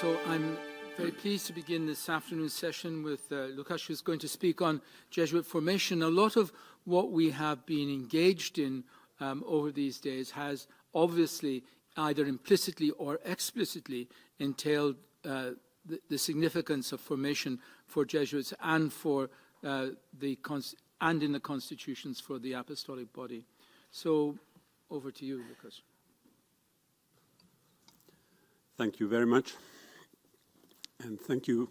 So I'm very pleased to begin this afternoon session with Luka, who's going to speak on Jesuit formation. A lot of what we have been engaged in over these days has obviously either implicitly or explicitly entailed the significance of formation for Jesuits and for in the constitutions for the apostolic body. So over to you, Lucas. Thank you very much. And thank you,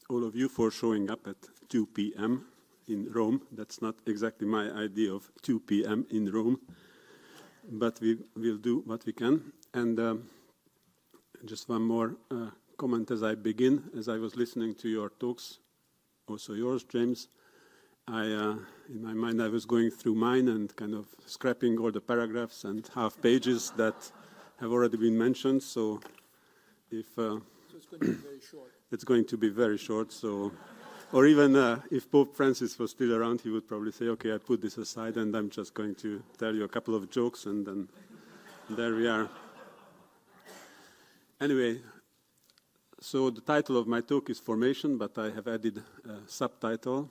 all of you, for showing up at 2 p.m. in Rome. That's not exactly my idea of 2 p.m. in Rome, but we will do what we can. And just one more comment as I begin. As I was listening to your talks, also yours, James, in my mind I was going through mine and kind of scrapping all the paragraphs and half pages that have already been mentioned. So if So it's going to be very short. It's going to be very short. So, or even if Pope Francis was still around, he would probably say, "Okay, I put this aside, and I'm just going to tell you a couple of jokes, and then there we are." Anyway, so the title of my talk is Formation, but I have added a subtitle.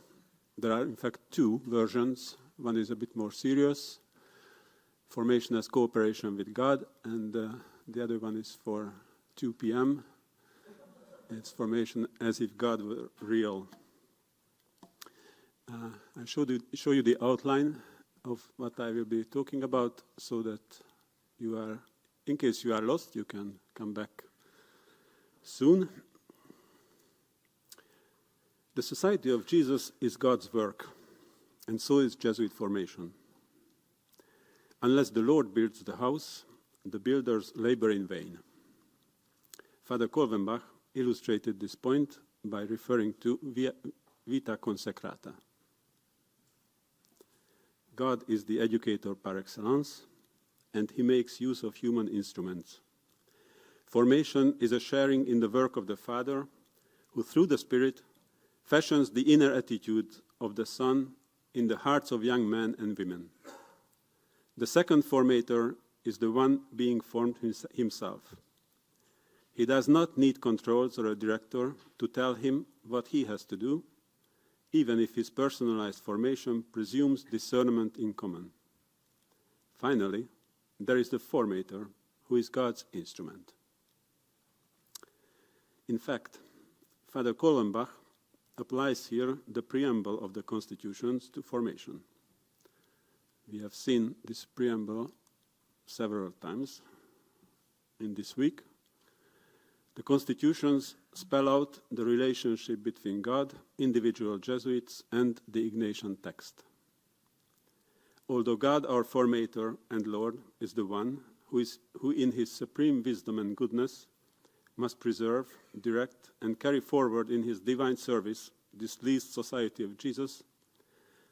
There are, in fact, two versions. One is a bit more serious, Formation as Cooperation with God, and the other one is for 2 p.m. It's Formation as if God were real. I show you the outline of what I will be talking about so that you are, in case you are lost, you can come back soon. The Society of Jesus is God's work, and so is Jesuit formation. Unless the Lord builds the house, the builders labor in vain. Father Kolvenbach illustrated this point by referring to Vita Consecrata. God is the educator par excellence, and he makes use of human instruments. Formation is a sharing in the work of the Father, who through the Spirit fashions the inner attitude of the Son in the hearts of young men and women. The second formator is the one being formed himself. He does not need controls or a director to tell him what he has to do, even if his personalized formation presumes discernment in common. Finally, there is the formator, who is God's instrument. In fact, Father Kolvenbach applies here the preamble of the constitutions to formation. We have seen this preamble several times in this week. The constitutions spell out the relationship between God, individual Jesuits, and the Ignatian text. Although God, our formator and Lord, is the one who in his supreme wisdom and goodness must preserve, direct, and carry forward in his divine service this least society of Jesus,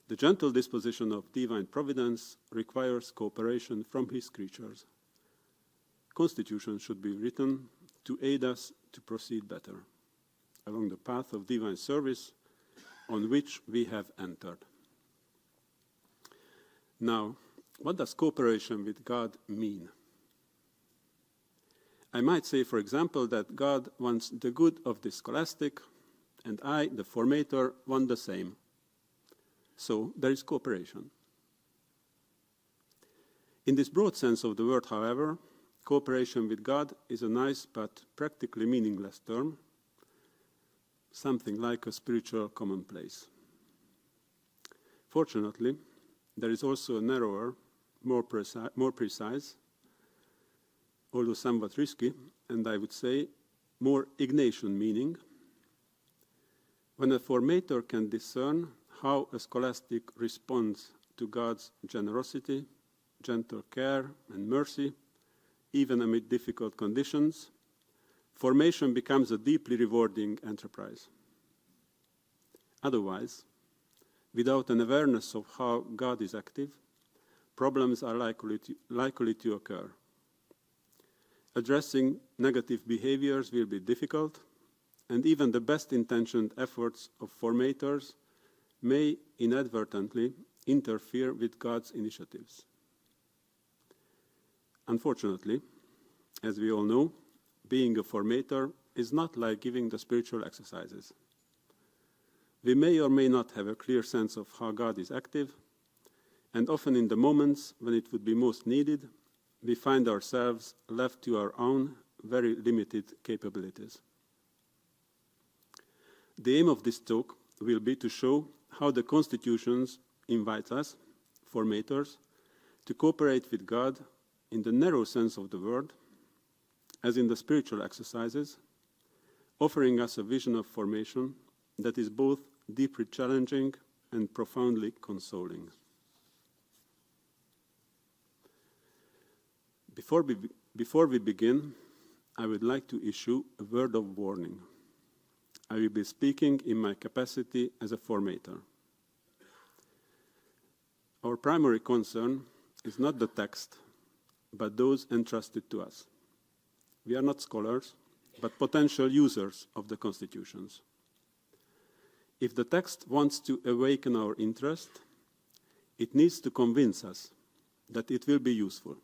the gentle disposition of divine providence requires cooperation from his creatures. Constitutions should be written to aid us to proceed better along the path of divine service on which we have entered. Now, what does cooperation with God mean? I might say, for example, that God wants the good of the scholastic, and I, the formator, want the same. So there is cooperation. In this broad sense of the word, however, cooperation with God is a nice but practically meaningless term, something like a spiritual commonplace. Fortunately, there is also a narrower, more precise, although somewhat risky, and I would say more Ignatian meaning. When a formator can discern how a scholastic responds to God's generosity, gentle care, and mercy, even amid difficult conditions, formation becomes a deeply rewarding enterprise. Otherwise, without an awareness of how God is active, problems are likely to occur. Addressing negative behaviors will be difficult, and even the best-intentioned efforts of formators may inadvertently interfere with God's initiatives. Unfortunately, as we all know, being a formator is not like giving the spiritual exercises. We may or may not have a clear sense of how God is active, and often in the moments when it would be most needed, we find ourselves left to our own very limited capabilities. The aim of this talk will be to show how the constitutions invite us, formators, to cooperate with God in the narrow sense of the word, as in the spiritual exercises, offering us a vision of formation that is both deeply challenging and profoundly consoling. Before we begin, I would like to issue a word of warning. I will be speaking in my capacity as a formator. Our primary concern is not the text, but those entrusted to us. We are not scholars, but potential users of the constitutions. If the text wants to awaken our interest, it needs to convince us that it will be useful.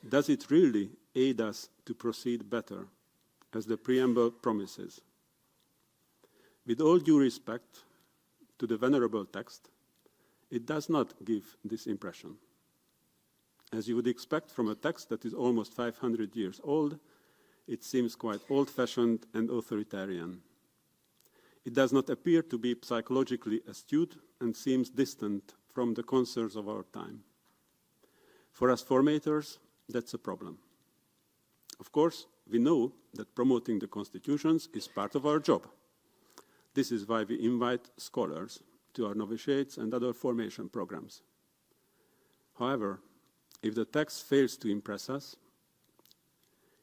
Does it really aid us to proceed better, as the preamble promises? With all due respect to the venerable text, it does not give this impression. As you would expect from a text that is almost 500 years old, it seems quite old-fashioned and authoritarian. It does not appear to be psychologically astute and seems distant from the concerns of our time. For us formators, that's a problem. Of course, we know that promoting the constitutions is part of our job. This is why we invite scholars to our novitiates and other formation programs. However, if the text fails to impress us,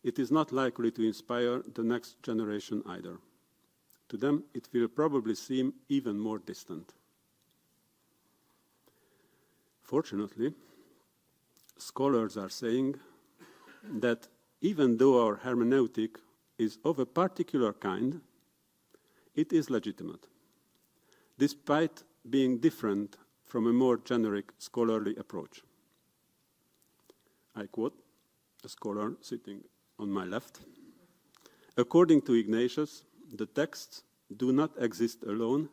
it is not likely to inspire the next generation either. To them, it will probably seem even more distant. Fortunately, scholars are saying that even though our hermeneutic is of a particular kind, it is legitimate, despite being different from a more generic scholarly approach. I quote a scholar sitting on my left. According to Ignatius, the texts do not exist alone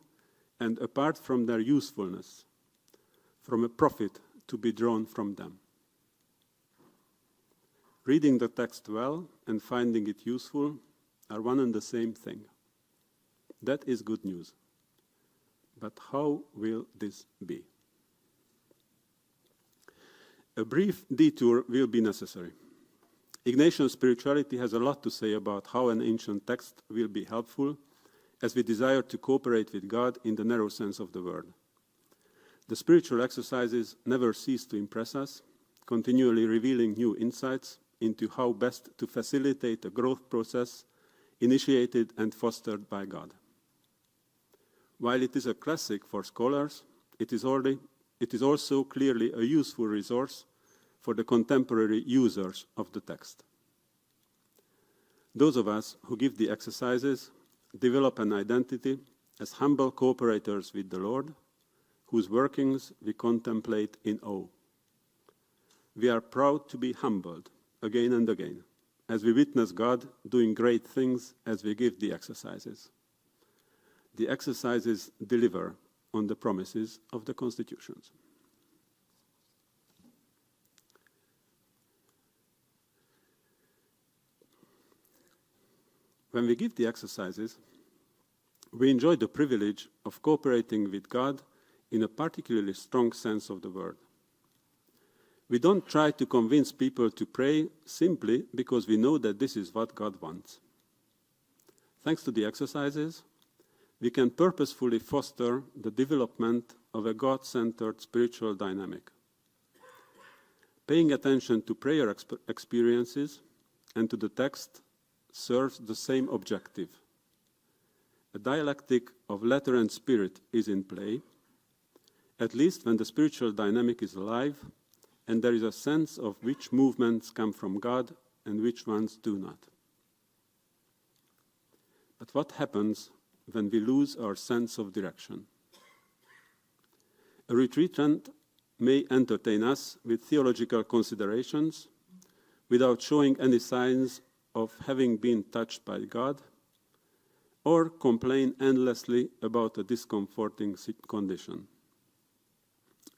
and apart from their usefulness, from a profit to be drawn from them. Reading the text well and finding it useful are one and the same thing. That is good news. But how will this be? A brief detour will be necessary. Ignatian spirituality has a lot to say about how an ancient text will be helpful as we desire to cooperate with God in the narrow sense of the word. The spiritual exercises never cease to impress us, continually revealing new insights into how best to facilitate a growth process initiated and fostered by God. While it is a classic for scholars, it is also clearly a useful resource for the contemporary users of the text. Those of us who give the exercises develop an identity as humble cooperators with the Lord, whose workings we contemplate in awe. We are proud to be humbled again and again as we witness God doing great things as we give the exercises. The exercises deliver on the promises of the constitutions. When we give the exercises, we enjoy the privilege of cooperating with God in a particularly strong sense of the word. We don't try to convince people to pray simply because we know that this is what God wants. Thanks to the exercises, we can purposefully foster the development of a God-centered spiritual dynamic. Paying attention to prayer experiences and to the text serves the same objective. A dialectic of letter and spirit is in play, at least when the spiritual dynamic is alive and there is a sense of which movements come from God and which ones do not. But what happens when we lose our sense of direction? A retreatant may entertain us with theological considerations without showing any signs of having been touched by God, or complain endlessly about a discomforting condition.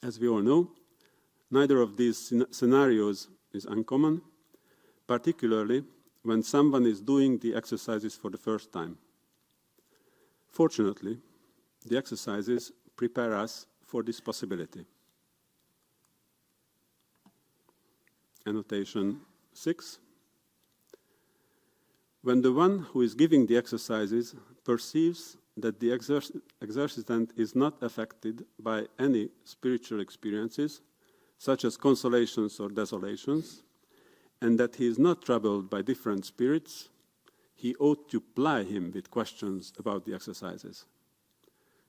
As we all know, neither of these scenarios is uncommon, particularly when someone is doing the exercises for the first time. Fortunately, the exercises prepare us for this possibility. Annotation 6. When the one who is giving the exercises perceives that the exercitant is not affected by any spiritual experiences, such as consolations or desolations, and that he is not troubled by different spirits, he ought to ply him with questions about the exercises.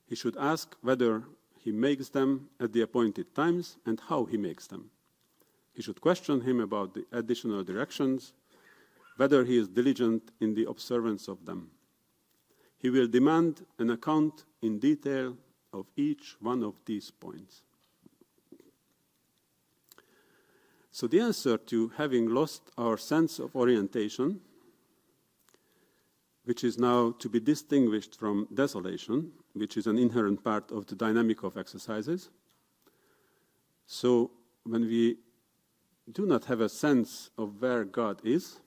He should ask whether he makes them at the appointed times and how he makes them. He should question him about the additional directions, whether he is diligent in the observance of them. He will demand an account in detail of each one of these points. So the answer to having lost our sense of orientation, which is now to be distinguished from desolation, which is an inherent part of the dynamic of exercises. So when we do not have a sense of where God is,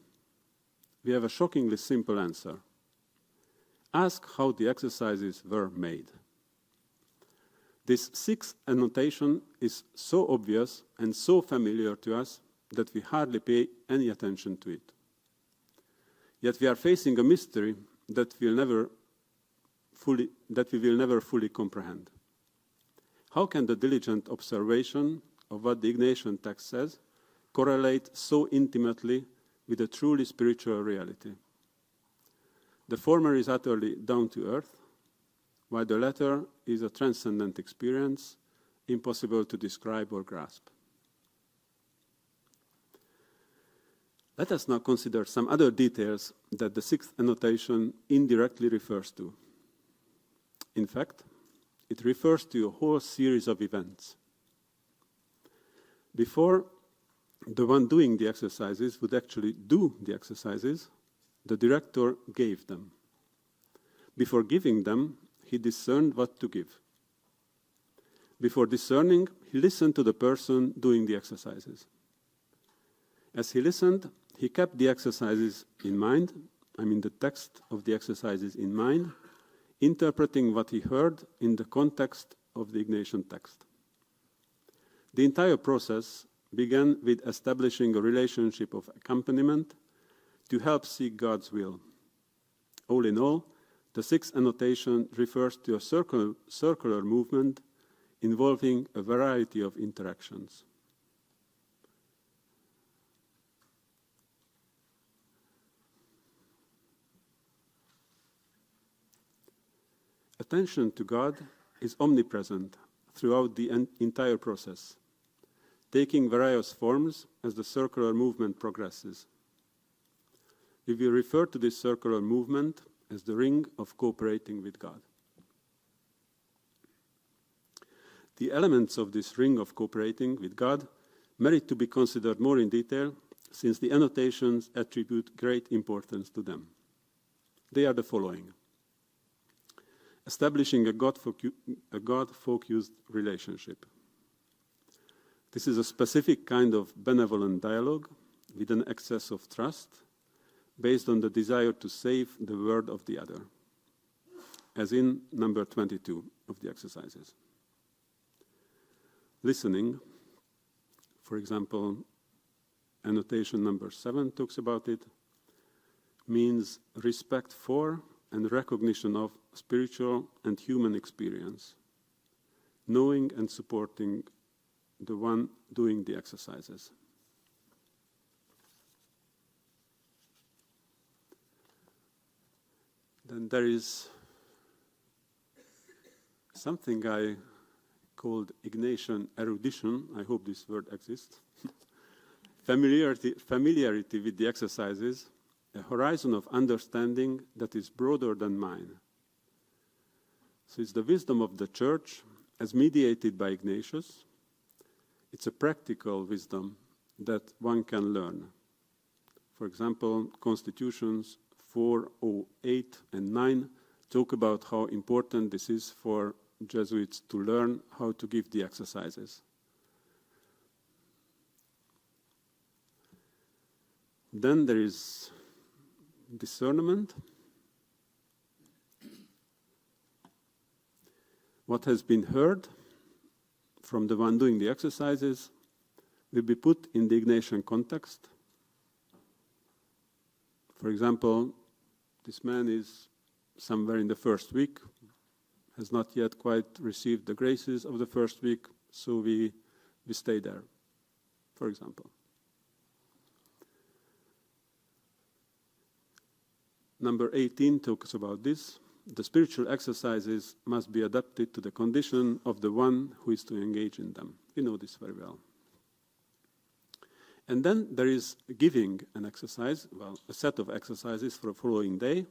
we have a shockingly simple answer. Ask how the exercises were made. This sixth annotation is so obvious and so familiar to us that we hardly pay any attention to it. Yet we are facing a mystery that we will never fully comprehend. How can the diligent observation of what the Ignatian text says correlate so intimately with a truly spiritual reality? The former is utterly down to earth, while the latter is a transcendent experience, impossible to describe or grasp. Let us now consider some other details that the sixth annotation indirectly refers to. In fact, it refers to a whole series of events. Before the one doing the exercises would actually do the exercises, the director gave them. Before giving them, he discerned what to give. Before discerning, he listened to the person doing the exercises. As he listened, he kept the exercises in mind, the text of the exercises in mind, interpreting what he heard in the context of the Ignatian text. The entire process began with establishing a relationship of accompaniment to help seek God's will. All in all, the sixth annotation refers to a circular movement involving a variety of interactions. Attention to God is omnipresent throughout the entire process, taking various forms as the circular movement progresses. We will refer to this circular movement as the ring of cooperating with God. The elements of this ring of cooperating with God merit to be considered more in detail, since the annotations attribute great importance to them. They are the following: establishing a God-focused relationship. This is a specific kind of benevolent dialogue with an excess of trust based on the desire to save the word of the other, as in number 22 of the exercises. Listening, for example, annotation number 7 talks about it, means respect for and recognition of spiritual and human experience, knowing and supporting the one doing the exercises. Then there is something I called Ignatian erudition. I hope this word exists. Familiarity with the exercises, a horizon of understanding that is broader than mine. So it's the wisdom of the Church as mediated by Ignatius. It's a practical wisdom that one can learn. For example, Constitutions 408 and 9 talk about how important this is for Jesuits to learn how to give the exercises. Then there is discernment. What has been heard from the one doing the exercises will be put in the Ignatian context. For example, this man is somewhere in the first week, has not yet quite received the graces of the first week, so we stay there, for example. Number 18 talks about this. The spiritual exercises must be adapted to the condition of the one who is to engage in them. You know this very well. And then there is giving an exercise, well, a set of exercises for the following day.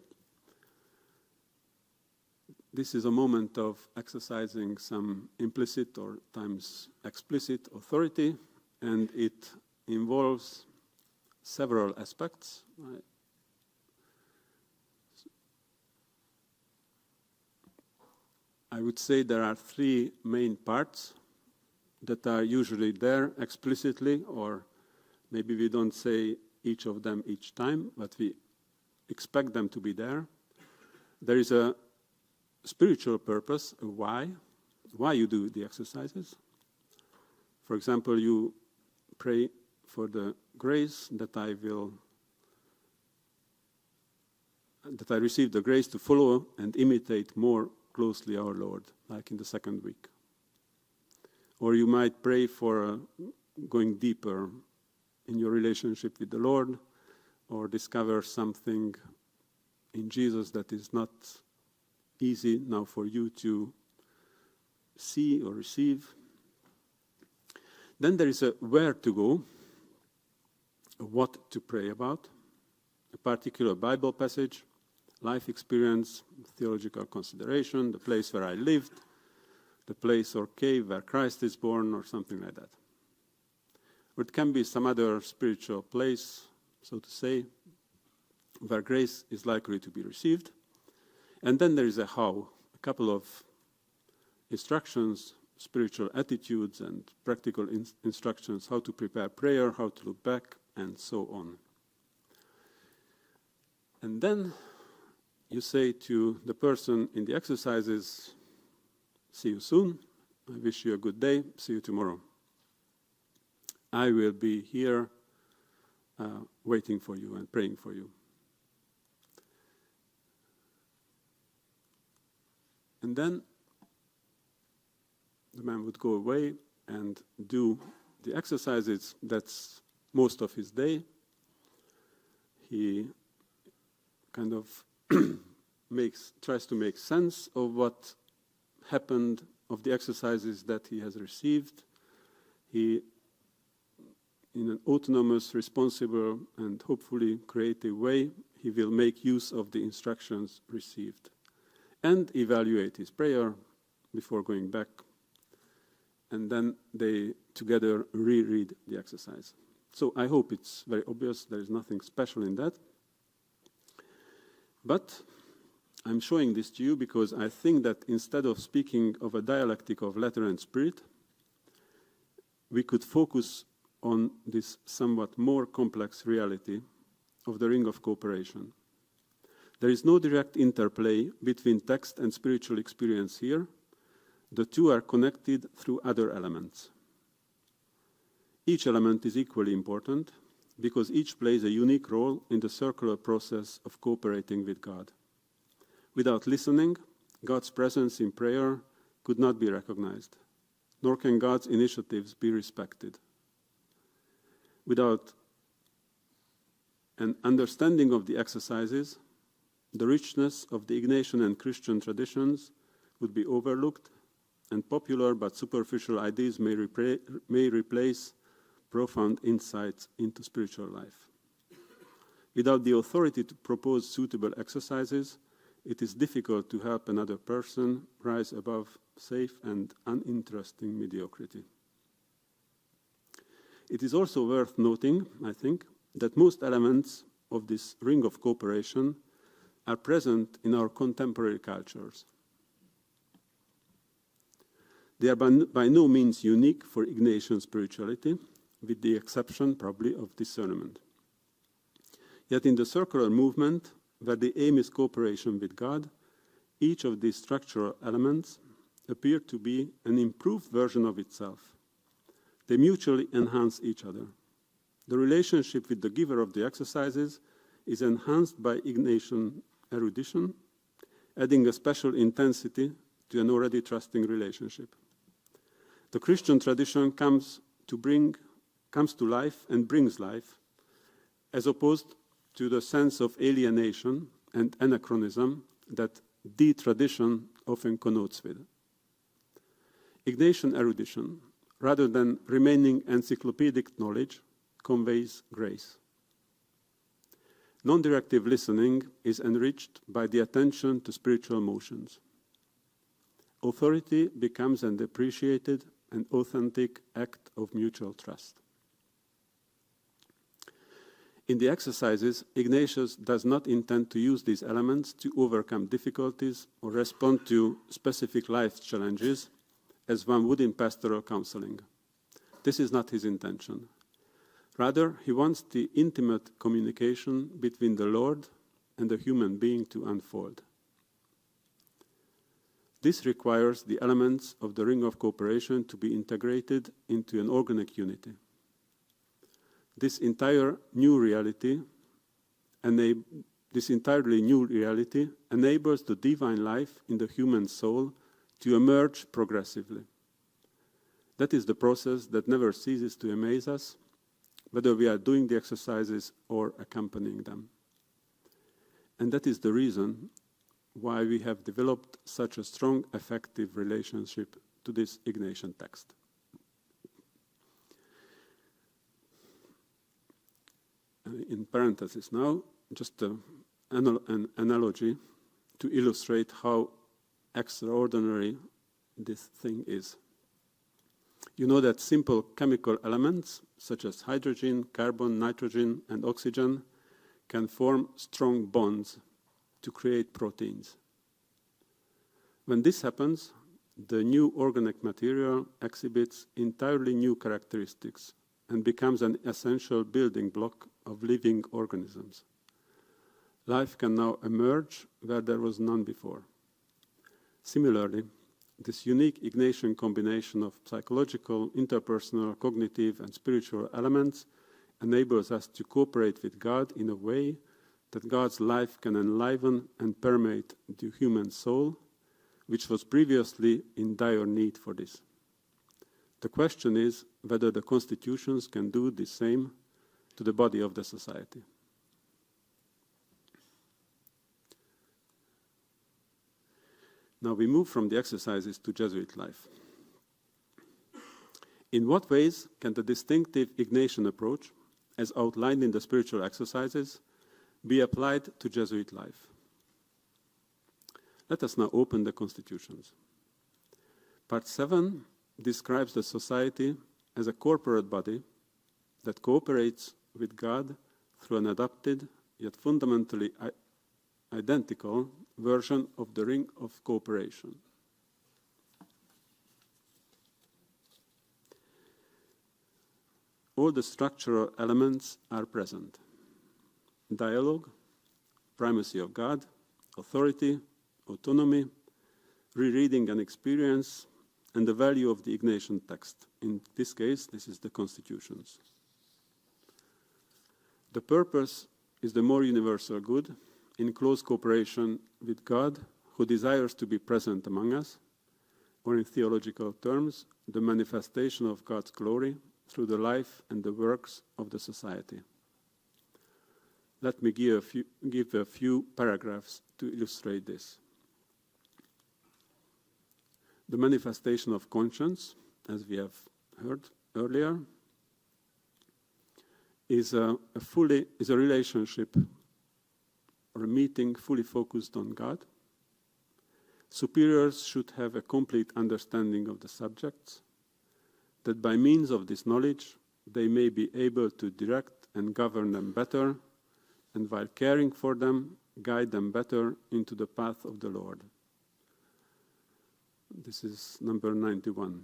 This is a moment of exercising some implicit or times explicit authority, and it involves several aspects. I would say there are three main parts that are usually there explicitly, or maybe we don't say each of them each time, but we expect them to be there. There is a spiritual purpose, a why you do the exercises. For example, you pray for the grace that I receive the grace to follow and imitate more closely our Lord, like in the second week. Or you might pray for going deeper in your relationship with the Lord, or discover something in Jesus that is not easy now for you to see or receive. Then there is a where to go, a what to pray about, a particular Bible passage, life experience, theological consideration, the place where I lived, the place or cave where Christ is born, or something like that. Or it can be some other spiritual place, so to say, where grace is likely to be received. And then there is a how, a couple of instructions, spiritual attitudes and practical instructions, how to prepare prayer, how to look back, and so on. And then you say to the person in the exercises, see you soon, I wish you a good day, see you tomorrow. I will be here waiting for you and praying for you. And then the man would go away and do the exercises. That's most of his day. He kind of tries to make sense of what happened, of the exercises that he has received. He, in an autonomous, responsible, and hopefully creative way, he will make use of the instructions received and evaluate his prayer before going back. And then they together reread the exercise. So I hope it's very obvious. There is nothing special in that. But I'm showing this to you because I think that instead of speaking of a dialectic of letter and spirit, we could focus on this somewhat more complex reality of the ring of cooperation. There is no direct interplay between text and spiritual experience here. The two are connected through other elements. Each element is equally important because each plays a unique role in the circular process of cooperating with God. Without listening, God's presence in prayer could not be recognized, nor can God's initiatives be respected. Without an understanding of the exercises, the richness of the Ignatian and Christian traditions would be overlooked, and popular but superficial ideas may replace profound insights into spiritual life. Without the authority to propose suitable exercises, it is difficult to help another person rise above safe and uninteresting mediocrity. It is also worth noting, I think, that most elements of this ring of cooperation are present in our contemporary cultures. They are by no means unique for Ignatian spirituality, with the exception probably of discernment. Yet in the circular movement, where the aim is cooperation with God, each of these structural elements appear to be an improved version of itself. They mutually enhance each other. The relationship with the giver of the exercises is enhanced by Ignatian erudition, adding a special intensity to an already trusting relationship. The Christian tradition comes to life and brings life, as opposed to the sense of alienation and anachronism that the tradition often connotes with. Ignatian erudition, rather than remaining encyclopedic knowledge, conveys grace. Non-directive listening is enriched by the attention to spiritual motions. Authority becomes an appreciated and authentic act of mutual trust. In the exercises, Ignatius does not intend to use these elements to overcome difficulties or respond to specific life challenges, as one would in pastoral counseling. This is not his intention. Rather, he wants the intimate communication between the Lord and the human being to unfold. This requires the elements of the ring of cooperation to be integrated into an organic unity. This entirely new reality enables the divine life in the human soul to emerge progressively. That is the process that never ceases to amaze us, whether we are doing the exercises or accompanying them. And that is the reason why we have developed such a strong, effective relationship to this Ignatian text. In parentheses now, just an analogy to illustrate how extraordinary this thing is. You know that simple chemical elements, such as hydrogen, carbon, nitrogen, and oxygen, can form strong bonds to create proteins. When this happens, the new organic material exhibits entirely new characteristics and becomes an essential building block of living organisms. Life can now emerge where there was none before. Similarly, this unique Ignatian combination of psychological, interpersonal, cognitive, and spiritual elements enables us to cooperate with God in a way that God's life can enliven and permeate the human soul, which was previously in dire need for this. The question is whether the constitutions can do the same to the body of the society. Now we move from the exercises to Jesuit life. In what ways can the distinctive Ignatian approach, as outlined in the spiritual exercises, be applied to Jesuit life? Let us now open the constitutions. Part 7 describes the society as a corporate body that cooperates with God through an adapted, yet fundamentally identical version of the ring of cooperation. All the structural elements are present: dialogue, primacy of God, authority, autonomy, rereading and experience, and the value of the Ignatian text. In this case, this is the constitutions. The purpose is the more universal good, in close cooperation with God, who desires to be present among us, or in theological terms, the manifestation of God's glory through the life and the works of the society. Let me give a few paragraphs to illustrate this. The manifestation of conscience, as we have heard earlier, is a relationship or a meeting fully focused on God. Superiors should have a complete understanding of the subjects, that by means of this knowledge they may be able to direct and govern them better, and while caring for them, guide them better into the path of the Lord. This is number 91.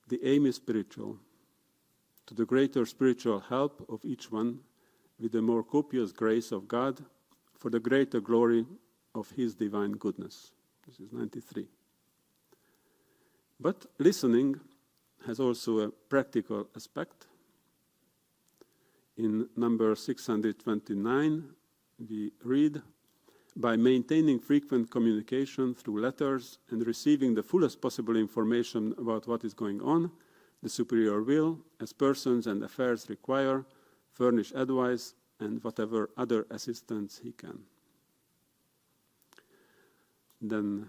The aim is spiritual, to the greater spiritual help of each one with the more copious grace of God for the greater glory of His divine goodness. This is 93. But listening has also a practical aspect. In number 629, we read, by maintaining frequent communication through letters and receiving the fullest possible information about what is going on, the superior will, as persons and affairs require, furnish advice and whatever other assistance he can. Then,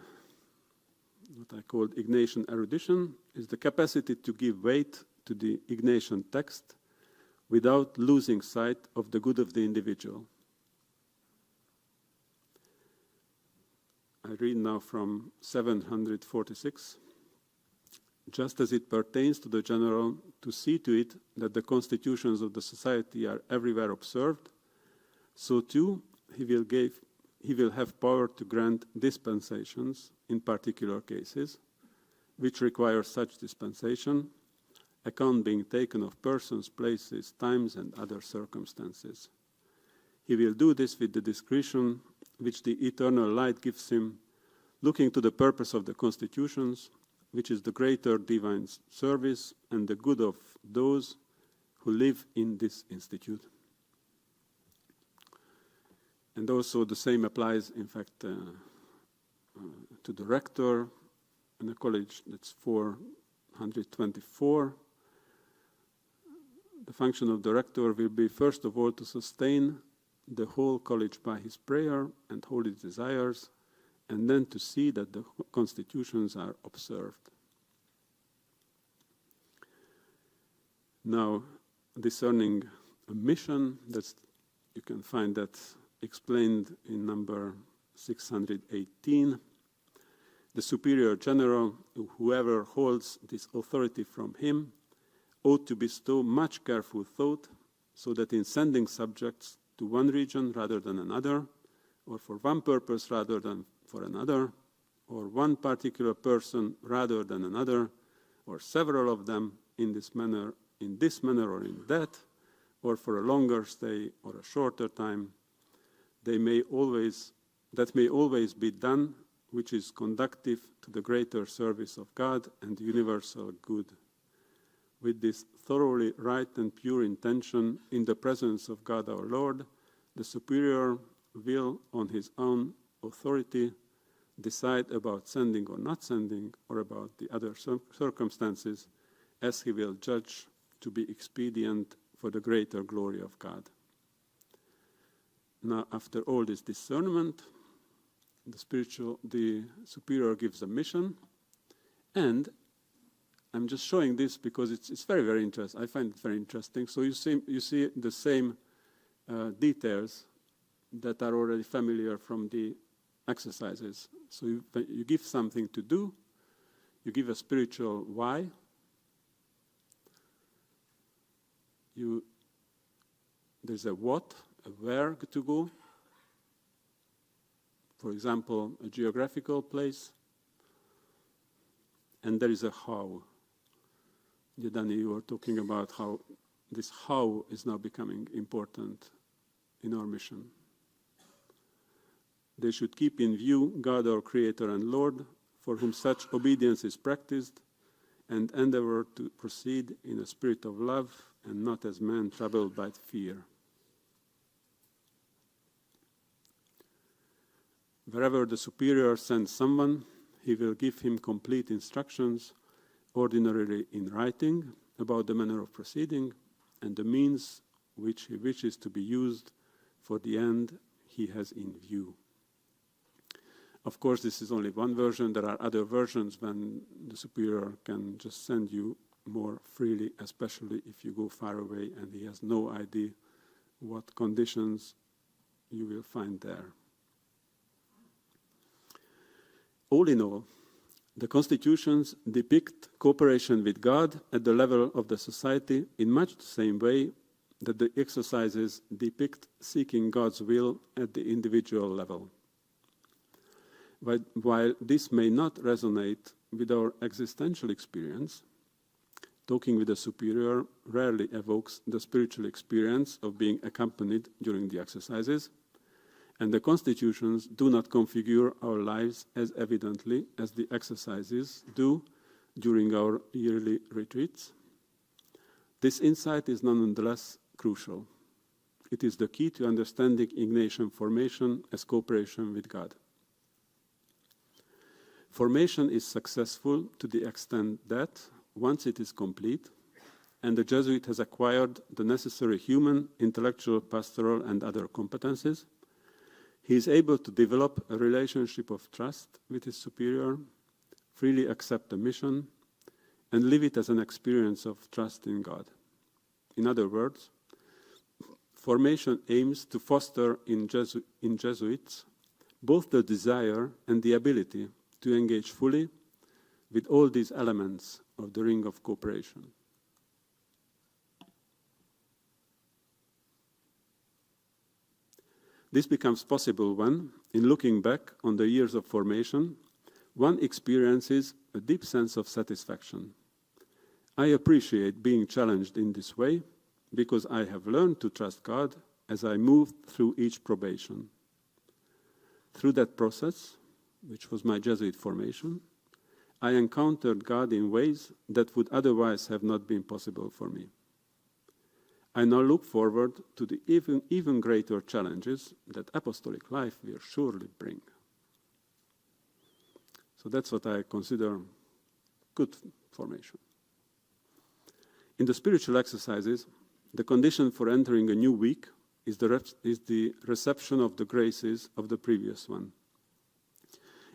what I called Ignatian erudition is the capacity to give weight to the Ignatian text without losing sight of the good of the individual. I read now from 746. Just as it pertains to the general to see to it that the constitutions of the society are everywhere observed, so too he will have power to grant dispensations in particular cases, which require such dispensation, account being taken of persons, places, times, and other circumstances. He will do this with the discretion which the eternal light gives him, looking to the purpose of the constitutions, which is the greater divine service and the good of those who live in this institute. And also the same applies, in fact, to the rector in a college. That's 424. The function of the rector will be, first of all, to sustain the whole college by his prayer and holy desires, and then to see that the constitutions are observed. Now, discerning a mission, you can find that explained in number 618. The superior general, whoever holds this authority from him, ought to bestow much careful thought so that in sending subjects to one region rather than another, or for one purpose rather than for another, or one particular person rather than another, or several of them in this manner or in that, or for a longer stay or a shorter time, that may always be done, which is conducive to the greater service of God and universal good. With this thoroughly right and pure intention in the presence of God our Lord, the superior will, on his own authority, decide about sending or not sending, or about the other circumstances, as he will judge to be expedient for the greater glory of God. Now, after all this discernment, the superior gives a mission, and I'm just showing this because it's very, very interesting. I find it very interesting. So you see the same details that are already familiar from the exercises. So you give something to do, you give a spiritual why, there's a what, a where to go, for example, a geographical place, and there is a how. Yedani, you were talking about how this how is now becoming important in our mission. They should keep in view God our Creator and Lord, for whom such obedience is practiced, and endeavor to proceed in a spirit of love and not as men troubled by fear. Wherever the superior sends someone, he will give him complete instructions, ordinarily in writing, about the manner of proceeding and the means which he wishes to be used for the end he has in view. Of course, this is only one version. There are other versions when the superior can just send you more freely, especially if you go far away and he has no idea what conditions you will find there. All in all, The constitutions depict cooperation with God at the level of the society in much the same way that the exercises depict seeking God's will at the individual level. While this may not resonate with our existential experience, talking with a superior rarely evokes the spiritual experience of being accompanied during the exercises, and the constitutions do not configure our lives as evidently as the exercises do during our yearly retreats. This insight is nonetheless crucial. It is the key to understanding Ignatian formation as cooperation with God. Formation is successful to the extent that, once it is complete, and the Jesuit has acquired the necessary human, intellectual, pastoral, and other competencies, he is able to develop a relationship of trust with his superior, freely accept the mission, and live it as an experience of trust in God. In other words, formation aims to foster in Jesuits both the desire and the ability to engage fully with all these elements of the ring of cooperation. This becomes possible when, in looking back on the years of formation, one experiences a deep sense of satisfaction. I appreciate being challenged in this way because I have learned to trust God as I moved through each probation. Through that process, which was my Jesuit formation, I encountered God in ways that would otherwise have not been possible for me. I now look forward to the even greater challenges that apostolic life will surely bring. So that's what I consider good formation. In the spiritual exercises, the condition for entering a new week is the reception of the graces of the previous one.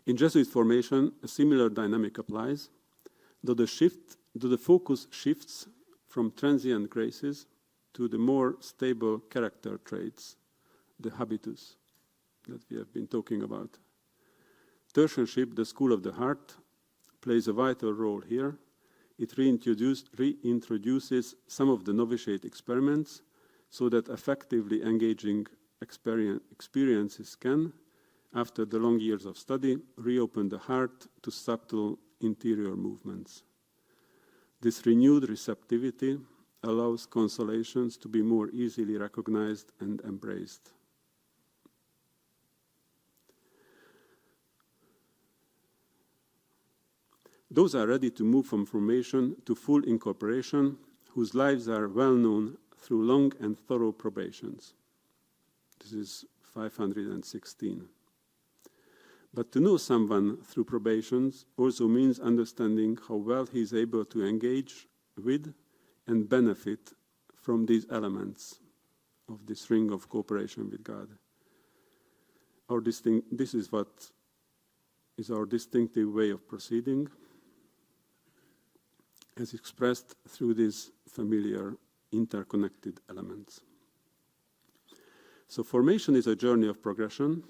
In Jesuit formation, a similar dynamic applies, though the focus shifts from transient graces to the more stable character traits, the habitus that we have been talking about. Tertianship, the school of the heart, plays a vital role here. It reintroduces some of the novitiate experiments so that effectively engaging experiences can, after the long years of study, reopen the heart to subtle interior movements. This renewed receptivity allows consolations to be more easily recognized and embraced. Those are ready to move from formation to full incorporation, whose lives are well known through long and thorough probations. This is 516. But to know someone through probations also means understanding how well he is able to engage with and benefit from these elements of this ring of cooperation with God. This is what is our distinctive way of proceeding, as expressed through these familiar interconnected elements. So formation is a journey of progression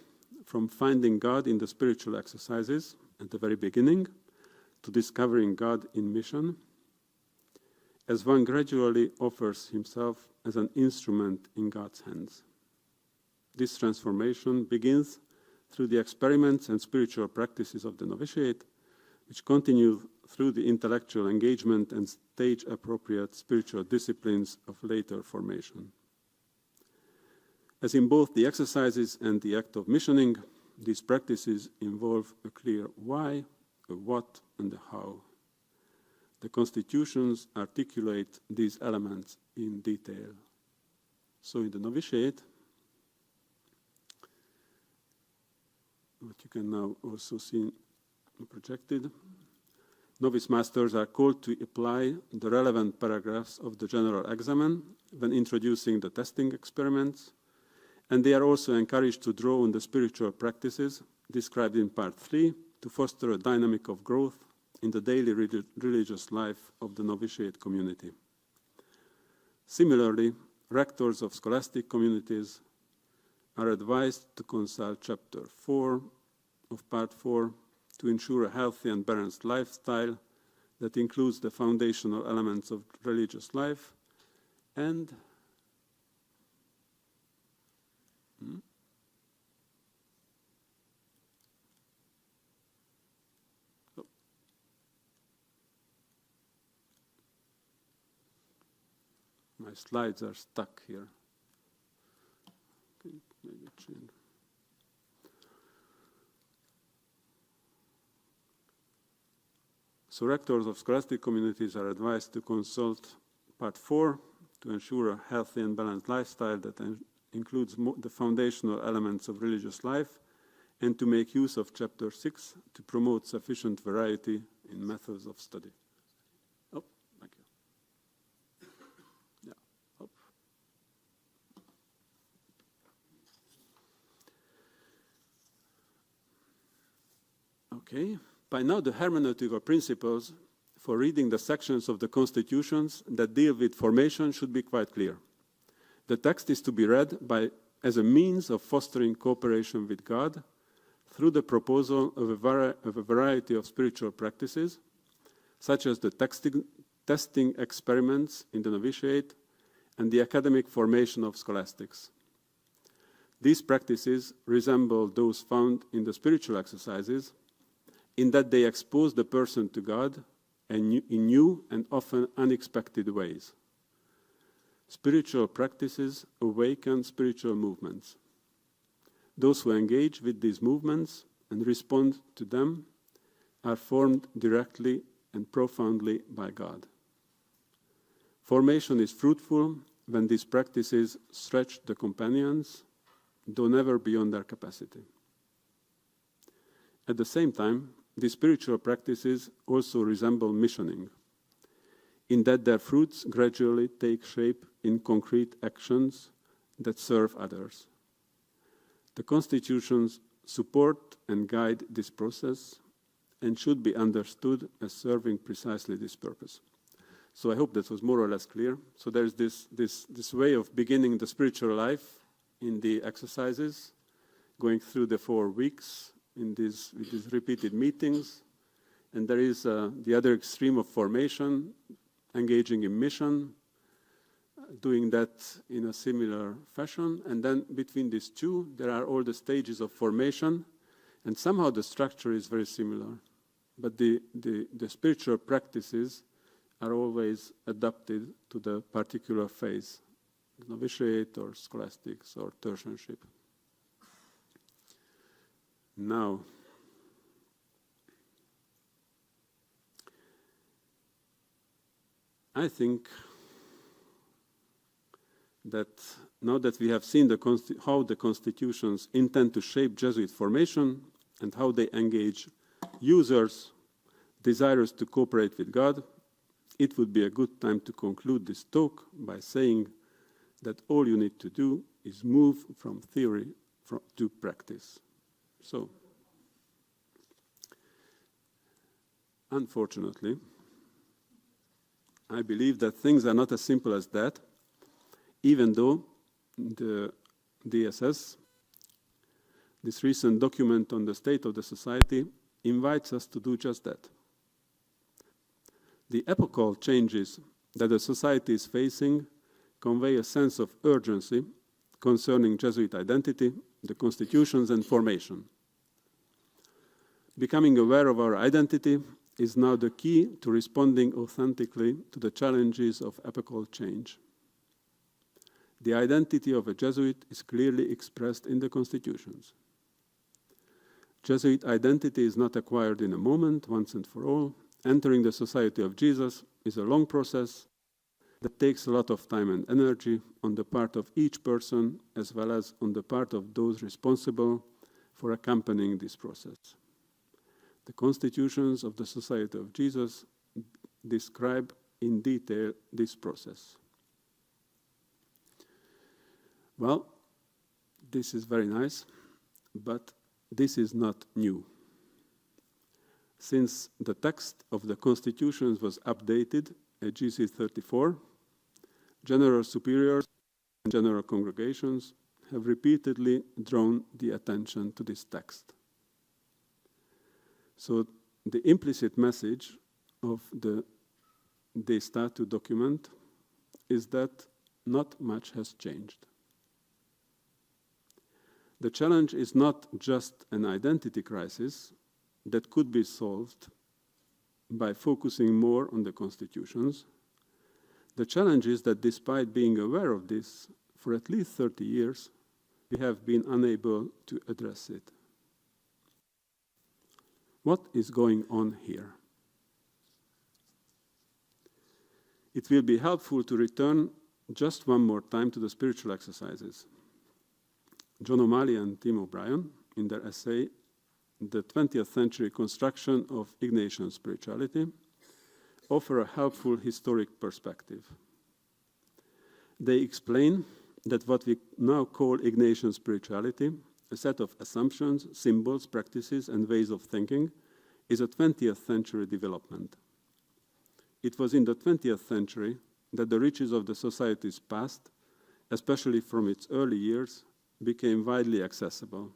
from finding God in the spiritual exercises at the very beginning to discovering God in mission, as one gradually offers himself as an instrument in God's hands. This transformation begins through the experiments and spiritual practices of the novitiate, which continue through the intellectual engagement and stage-appropriate spiritual disciplines of later formation. As in both the exercises and the act of missioning, these practices involve a clear why, a what, and a how. The constitutions articulate these elements in detail. So in the novitiate, what you can now also see projected, novice masters are called to apply the relevant paragraphs of the general examen when introducing the testing experiments, and they are also encouraged to draw on the spiritual practices described in Part 3 to foster a dynamic of growth in the daily religious life of the novitiate community. Similarly, rectors of scholastic communities are advised to consult Chapter 4 of Part 4 to ensure a healthy and balanced lifestyle that includes the foundational elements of religious life and my slides are stuck here. Okay, maybe change. So rectors of scholastic communities are advised to consult Part 4 to ensure a healthy and balanced lifestyle that includes the foundational elements of religious life, and to make use of Chapter 6 to promote sufficient variety in methods of study. Oh, thank you. Yeah. Oh. Okay. By now, the hermeneutical principles for reading the sections of the constitutions that deal with formation should be quite clear. The text is to be read as a means of fostering cooperation with God through the proposal of a variety of spiritual practices, such as the testing experiments in the novitiate and the academic formation of scholastics. These practices resemble those found in the spiritual exercises, in that they expose the person to God in new and often unexpected ways. Spiritual practices awaken spiritual movements. Those who engage with these movements and respond to them are formed directly and profoundly by God. Formation is fruitful when these practices stretch the companions, though never beyond their capacity. At the same time, these spiritual practices also resemble missioning, in that their fruits gradually take shape in concrete actions that serve others. The constitutions support and guide this process and should be understood as serving precisely this purpose. So I hope that was more or less clear. So there's this way of beginning the spiritual life in the exercises, going through the 4 weeks with these repeated meetings. And there is the other extreme of formation, engaging in mission, doing that in a similar fashion. And then between these two, there are all the stages of formation, and somehow the structure is very similar. But the spiritual practices are always adapted to the particular phase, novitiate or scholastics or tertianship. Now, I think that now that we have seen how the constitutions intend to shape Jesuit formation and how they engage users desirous to cooperate with God, it would be a good time to conclude this talk by saying that all you need to do is move from theory to practice. So, unfortunately, I believe that things are not as simple as that, even though the DSS, this recent document on the state of the society, invites us to do just that. The epochal changes that the society is facing convey a sense of urgency concerning Jesuit identity, the constitutions, and formation. Becoming aware of our identity is now the key to responding authentically to the challenges of epochal change. The identity of a Jesuit is clearly expressed in the constitutions. Jesuit identity is not acquired in a moment, once and for all. Entering the Society of Jesus is a long process that takes a lot of time and energy on the part of each person, as well as on the part of those responsible for accompanying this process. The constitutions of the Society of Jesus describe in detail this process. Well, this is very nice, but this is not new. Since the text of the constitutions was updated at GC 34, general superiors and general congregations have repeatedly drawn the attention to this text. So the implicit message of the De Statu document is that not much has changed. The challenge is not just an identity crisis that could be solved by focusing more on the constitutions. The challenge is that despite being aware of this for at least 30 years, we have been unable to address it. What is going on here? It will be helpful to return just one more time to the spiritual exercises. John O'Malley and Tim O'Brien, in their essay, The 20th Century Construction of Ignatian Spirituality, offer a helpful historic perspective. They explain that what we now call Ignatian spirituality, a set of assumptions, symbols, practices, and ways of thinking, is a 20th century development. It was in the 20th century that the riches of the society's past, especially from its early years, became widely accessible.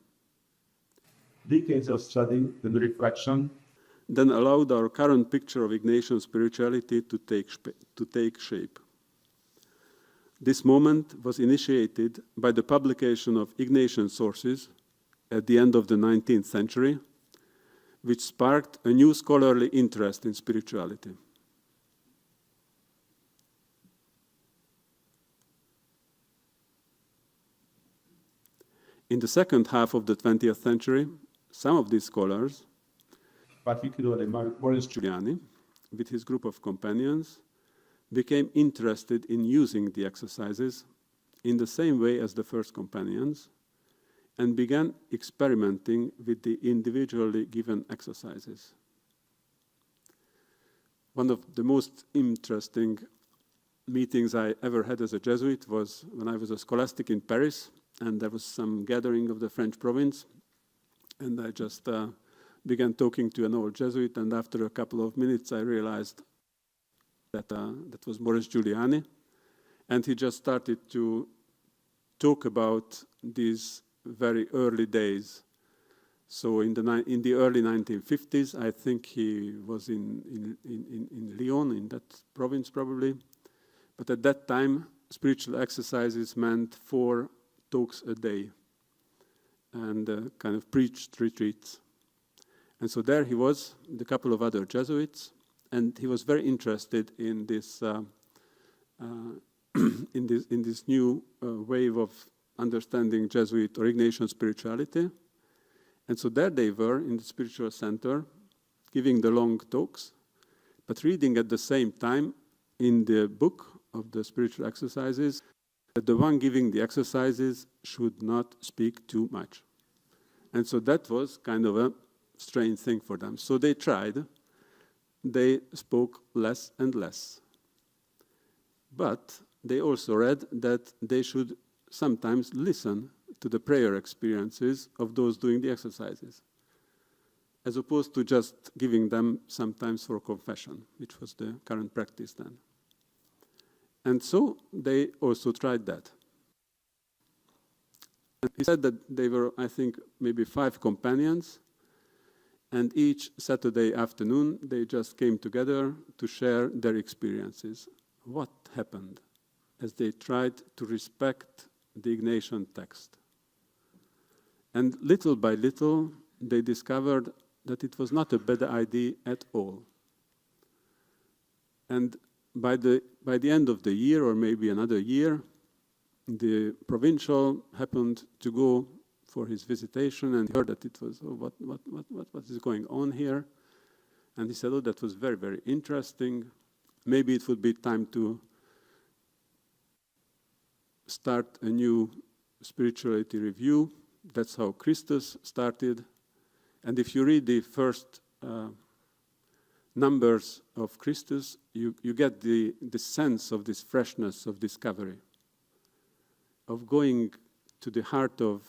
Decades of study and reflection Then allowed our current picture of Ignatian spirituality to take shape. This moment was initiated by the publication of Ignatian sources at the end of the 19th century, which sparked a new scholarly interest in spirituality. In the second half of the 20th century, some of these scholars, particularly Maurice Giuliani, with his group of companions, became interested in using the exercises in the same way as the first companions and began experimenting with the individually given exercises. One of the most interesting meetings I ever had as a Jesuit was when I was a scholastic in Paris, and there was some gathering of the French province, and I just began talking to an old Jesuit, and after a couple of minutes I realized that that was Maurice Giuliani, and he just started to talk about these very early days. So in the early 1950s, I think he was in Lyon, in that province probably, but at that time, spiritual exercises meant 4 talks a day and kind of preached retreats. And so there he was, with a couple of other Jesuits, and he was very interested in this in this new wave of understanding Jesuit or Ignatian spirituality. And so there they were in the spiritual center, giving the long talks, but reading at the same time in the book of the spiritual exercises that the one giving the exercises should not speak too much. And so that was kind of a strange thing for them. So they tried. They spoke less and less. But they also read that they should sometimes listen to the prayer experiences of those doing the exercises, as opposed to just giving them sometimes for confession, which was the current practice then. And so they also tried that. And he said that they were, I think, maybe 5 companions, and each Saturday afternoon they just came together to share their experiences. What happened as they tried to respect the Ignatian text? And little by little, they discovered that it was not a bad idea at all. And by the end of the year, or maybe another year, the provincial happened to go for his visitation and heard that it was, oh, what is going on here? And he said, oh, that was very, very interesting. Maybe it would be time to start a new spirituality review. That's how Christus started. And if you read the first numbers of Christus, you get the sense of this freshness of discovery, of going to the heart of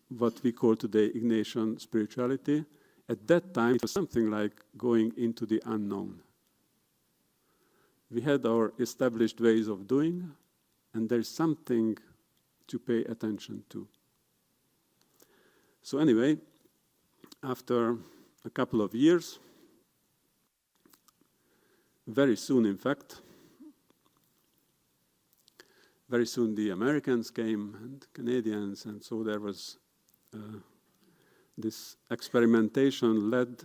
what we call today Ignatian spirituality. At that time, it was something like going into the unknown. We had our established ways of doing, and there's something to pay attention to. So anyway, after a couple of years, very soon, in fact, very soon the Americans came and Canadians, and so there was this experimentation led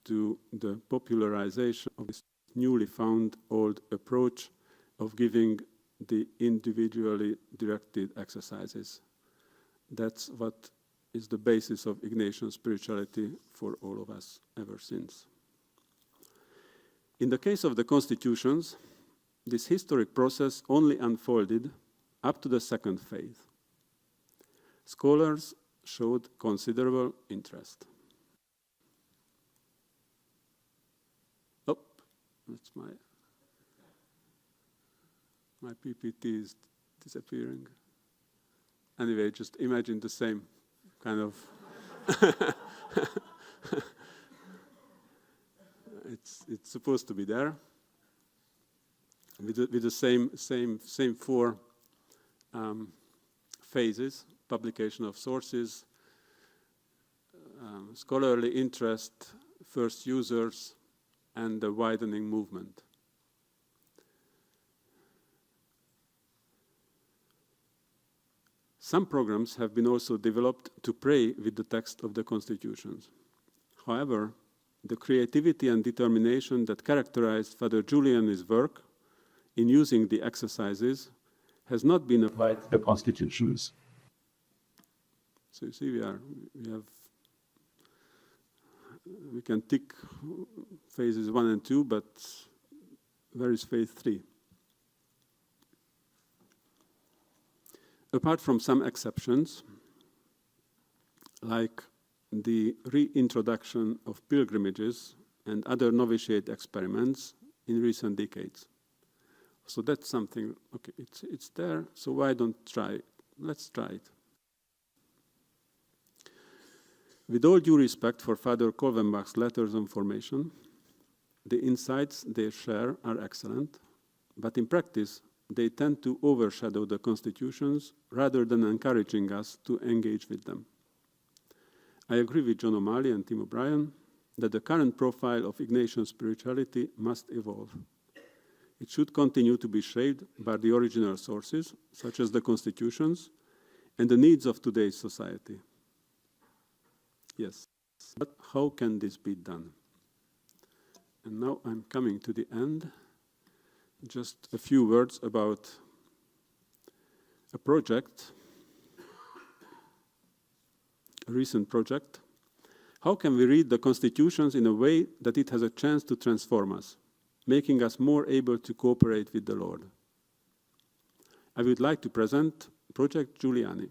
to the popularization of this newly found old approach of giving the individually directed exercises. That's what is the basis of Ignatian spirituality for all of us ever since. In the case of the constitutions, this historic process only unfolded up to the second phase. Scholars showed considerable interest. Oh, that's my PPT is disappearing. Anyway, just imagine the same kind of it's supposed to be there with the same four phases: publication of sources, scholarly interest, first users, and the widening movement. Some programs have been also developed to pray with the text of the constitutions. However, the creativity and determination that characterized Father Giuliani's work in using the exercises has not been applied Like the constitutions. So you see, we can tick phases 1 and 2, but where is phase 3? Apart from some exceptions, like the reintroduction of pilgrimages and other novitiate experiments in recent decades. So that's something, okay, it's there, so why don't try it? Let's try it. With all due respect for Father Kolvenbach's letters on formation, the insights they share are excellent, but in practice, they tend to overshadow the constitutions rather than encouraging us to engage with them. I agree with John O'Malley and Tim O'Brien that the current profile of Ignatian spirituality must evolve. It should continue to be shaped by the original sources, such as the constitutions, and the needs of today's society. Yes, but how can this be done? And now I'm coming to the end. Just a few words about a project, a recent project. How can we read the constitutions in a way that it has a chance to transform us, making us more able to cooperate with the Lord? I would like to present Project Giuliani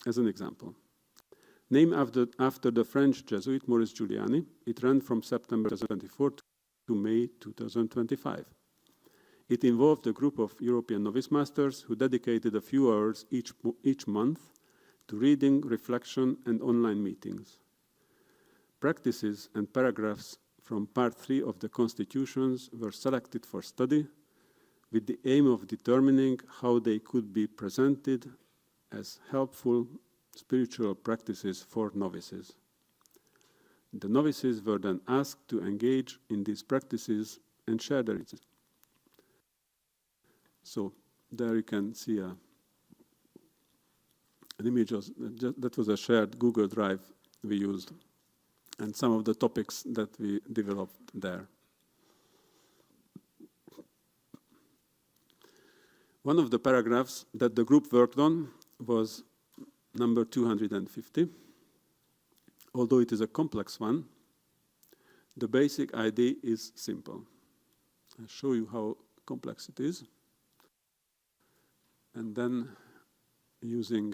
as an example. Named after the French Jesuit Maurice Giuliani, it ran from September 2024 to May 2025. It involved a group of European novice masters who dedicated a few hours each month to reading, reflection, and online meetings. Practices and paragraphs from Part 3 of the Constitutions were selected for study with the aim of determining how they could be presented as helpful spiritual practices for novices. The novices were then asked to engage in these practices and share their insights. So there you can see an image that was a shared Google Drive we used, and some of the topics that we developed there. One of the paragraphs that the group worked on was number 250. Although it is a complex one, the basic idea is simple. I'll show you how complex it is. And then, using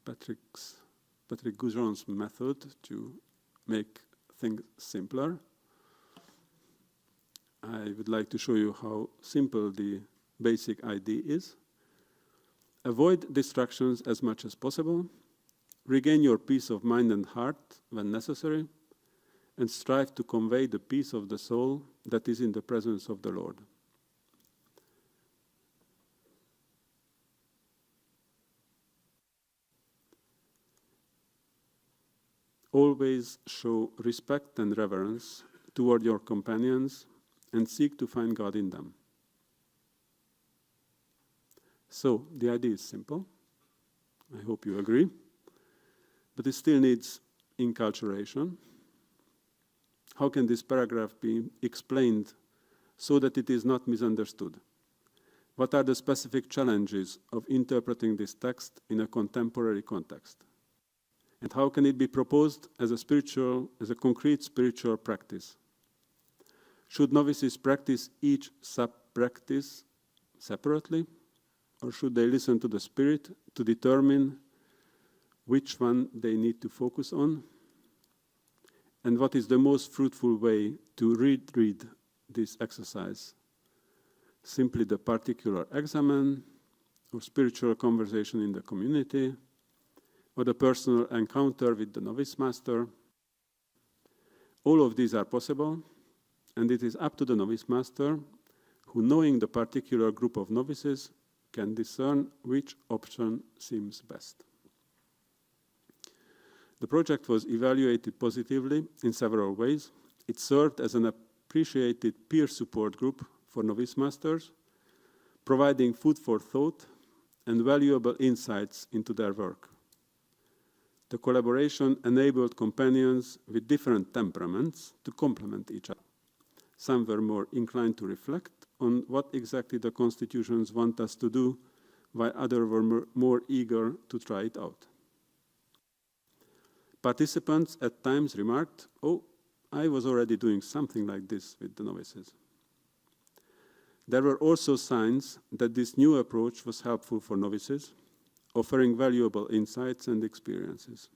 Patrick Goujon's method to make things simpler, I would like to show you how simple the basic idea is. Avoid distractions as much as possible, regain your peace of mind and heart when necessary, and strive to convey the peace of the soul that is in the presence of the Lord. always show respect and reverence toward your companions and seek to find God in them. So, the idea is simple. I hope you agree. But it still needs inculturation. How can this paragraph be explained so that it is not misunderstood? What are the specific challenges of interpreting this text in a contemporary context? And how can it be proposed as a concrete spiritual practice? Should novices practice each sub-practice separately? Or should they listen to the Spirit to determine which one they need to focus on? And what is the most fruitful way to read this exercise? Simply the particular examen, or spiritual conversation in the community, or the personal encounter with the novice master? All of these are possible, and it is up to the novice master, who, knowing the particular group of novices, can discern which option seems best. The project was evaluated positively in several ways. It served as an appreciated peer support group for novice masters, providing food for thought and valuable insights into their work. The collaboration enabled companions with different temperaments to complement each other. Some were more inclined to reflect on what exactly the constitutions want us to do, while others were more eager to try it out. Participants at times remarked, "Oh, I was already doing something like this with the novices." There were also signs that this new approach was helpful for novices, offering valuable insights and experiences.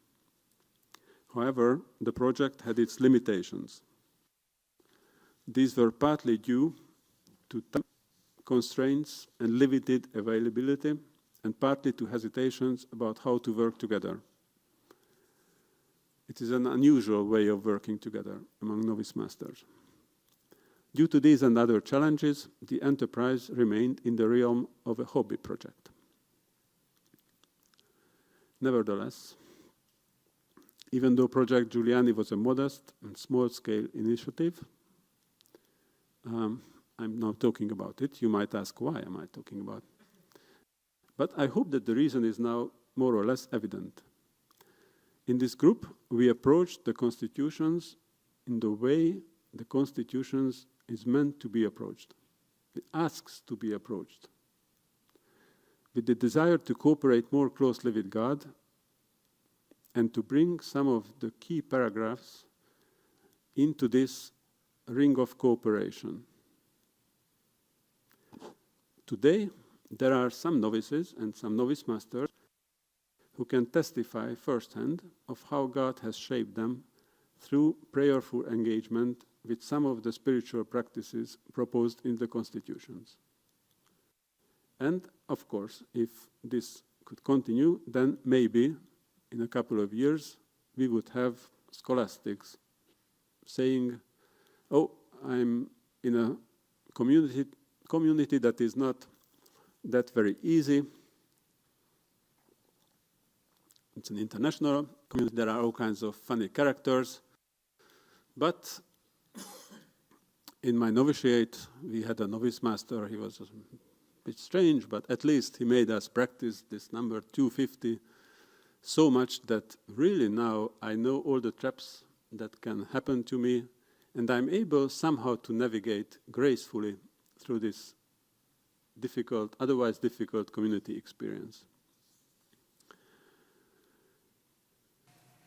However, the project had its limitations. These were partly due to time constraints and limited availability, and partly to hesitations about how to work together. It is an unusual way of working together among novice masters. Due to these and other challenges, the enterprise remained in the realm of a hobby project. Nevertheless, even though Project Giuliani was a modest and small-scale initiative, I'm now talking about it. You might ask, why am I talking about it? But I hope that the reason is now more or less evident. In this group, we approached the constitutions in the way the constitutions is meant to be approached. It asks to be approached. With the desire to cooperate more closely with God and to bring some of the key paragraphs into this ring of cooperation. Today, there are some novices and some novice masters who can testify firsthand of how God has shaped them through prayerful engagement with some of the spiritual practices proposed in the constitutions. And, of course, if this could continue, then maybe in a couple of years we would have scholastics saying, "Oh, I'm in a community that is not that very easy. It's an international community. There are all kinds of funny characters. But in my novitiate, we had a novice master. He was a bit strange, but at least he made us practice this number 250 so much that really now I know all the traps that can happen to me, and I'm able somehow to navigate gracefully through this otherwise difficult community experience."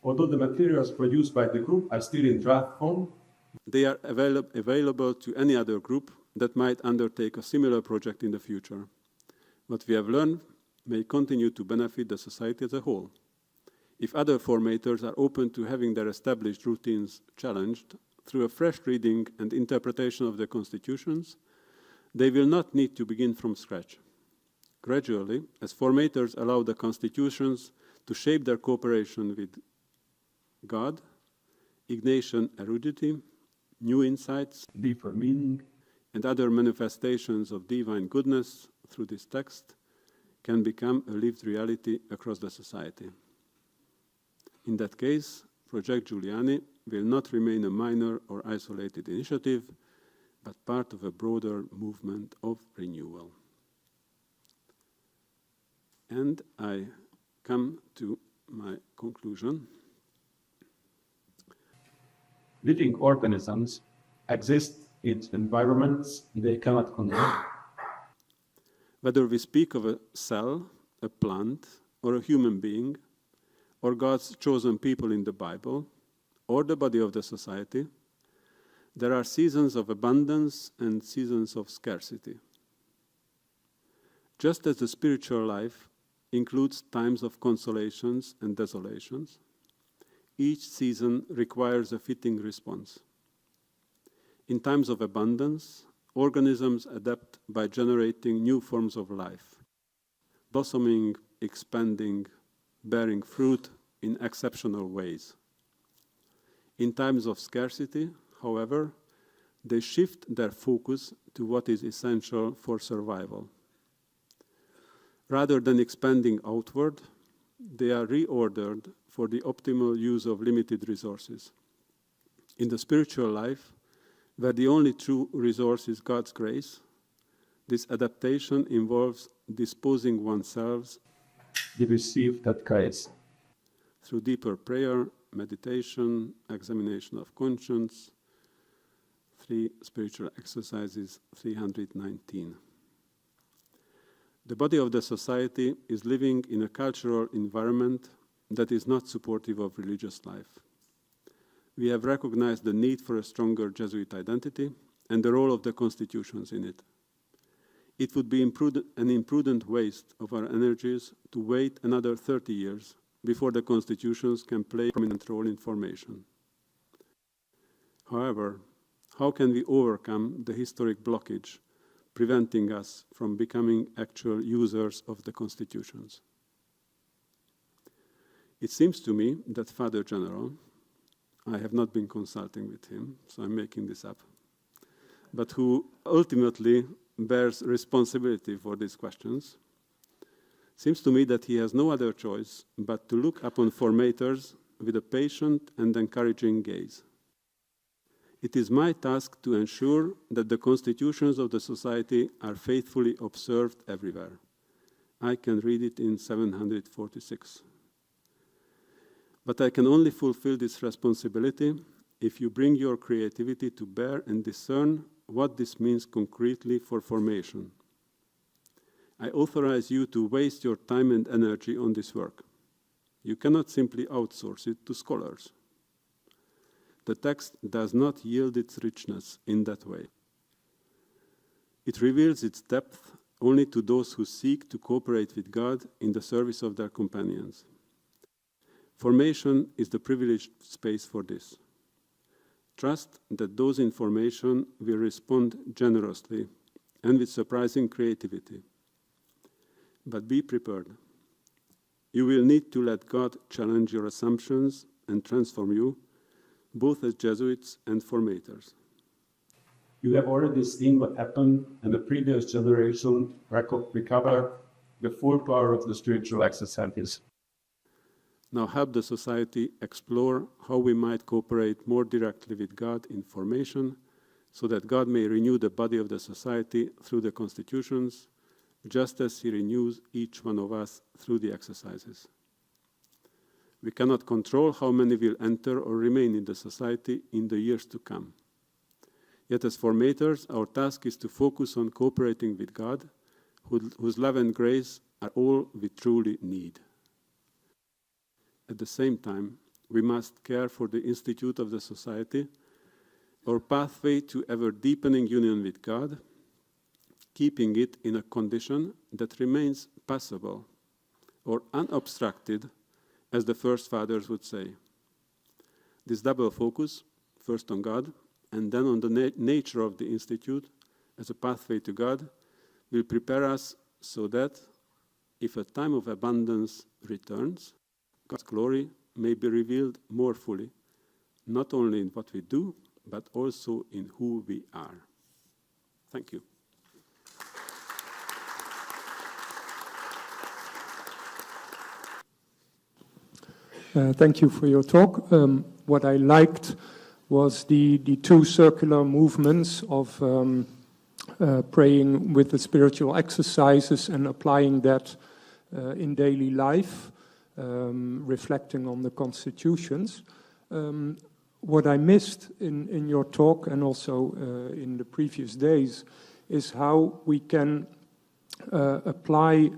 Although the materials produced by the group are still in draft form, they are available to any other group that might undertake a similar project in the future. What we have learned may continue to benefit the society as a whole. If other formators are open to having their established routines challenged through a fresh reading and interpretation of the constitutions, they will not need to begin from scratch. Gradually, as formators allow the constitutions to shape their cooperation with God, Ignatian erudity, new insights, deeper meaning, and other manifestations of divine goodness through this text can become a lived reality across the society. In that case, Project Giuliani will not remain a minor or isolated initiative, but part of a broader movement of renewal. And I come to my conclusion. Living organisms exist in environments they cannot control. Whether we speak of a cell, a plant, or a human being, or God's chosen people in the Bible, or the body of the society, there are seasons of abundance and seasons of scarcity. Just as the spiritual life includes times of consolations and desolations, each season requires a fitting response. In times of abundance, organisms adapt by generating new forms of life, blossoming, expanding, bearing fruit in exceptional ways. In times of scarcity, however, they shift their focus to what is essential for survival. Rather than expanding outward, they are reordered for the optimal use of limited resources. In the spiritual life, where the only true resource is God's grace, this adaptation involves disposing oneself They receive that grace. through deeper prayer, meditation, examination of conscience, 3 spiritual exercises, 319. The body of the society is living in a cultural environment that is not supportive of religious life. We have recognized the need for a stronger Jesuit identity and the role of the constitutions in it. It would be an imprudent waste of our energies to wait another 30 years before the constitutions can play a prominent role in formation. However, how can we overcome the historic blockage preventing us from becoming actual users of the constitutions? It seems to me that Father General, I have not been consulting with him, so I'm making this up, but who ultimately bears responsibility for these questions, seems to me that he has no other choice but to look upon formators with a patient and encouraging gaze. It is my task to ensure that the constitutions of the society are faithfully observed everywhere. I can read it in 746. But I can only fulfill this responsibility if you bring your creativity to bear and discern what this means concretely for formation. I authorize you to waste your time and energy on this work. You cannot simply outsource it to scholars. The text does not yield its richness in that way. It reveals its depth only to those who seek to cooperate with God in the service of their companions. Formation is the privileged space for this. Trust that those in formation will respond generously and with surprising creativity. But be prepared. You will need to let God challenge your assumptions and transform you, both as Jesuits and formators. You have already seen what happened, and the previous generation recovered the full power of the spiritual exercises. Now help the society explore how we might cooperate more directly with God in formation, so that God may renew the body of the society through the constitutions, just as He renews each one of us through the exercises. We cannot control how many will enter or remain in the society in the years to come. Yet as formators, our task is to focus on cooperating with God, whose love and grace are all we truly need. At the same time, we must care for the institute of the society, our pathway to ever-deepening union with God, keeping it in a condition that remains passable or unobstructed, as the first fathers would say. This double focus, first on God and then on the nature of the institute as a pathway to God, will prepare us so that, if a time of abundance returns, God's glory may be revealed more fully, not only in what we do, but also in who we are. Thank you. Thank you for your talk. What I liked was the two circular movements of praying with the spiritual exercises and applying that in daily life, reflecting on the constitutions. What I missed in your talk and also in the previous days is how we can apply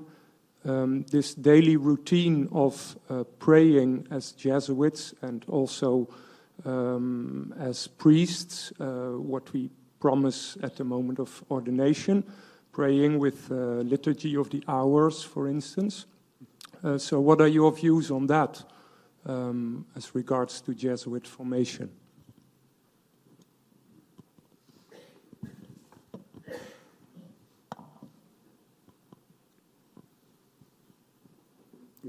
this daily routine of praying as Jesuits and also as priests, what we promise at the moment of ordination, praying with liturgy of the hours, for instance. So what are your views on that as regards to Jesuit formation?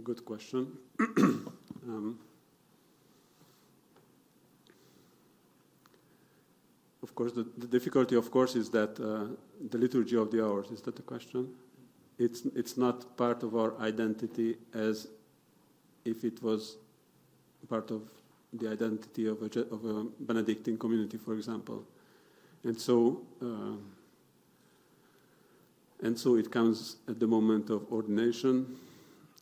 Good question. Of course, the difficulty, of course, is that the liturgy of the hours, is that the question? It's not part of our identity as if it was part of the identity of a Benedictine community, for example. And so it comes at the moment of ordination,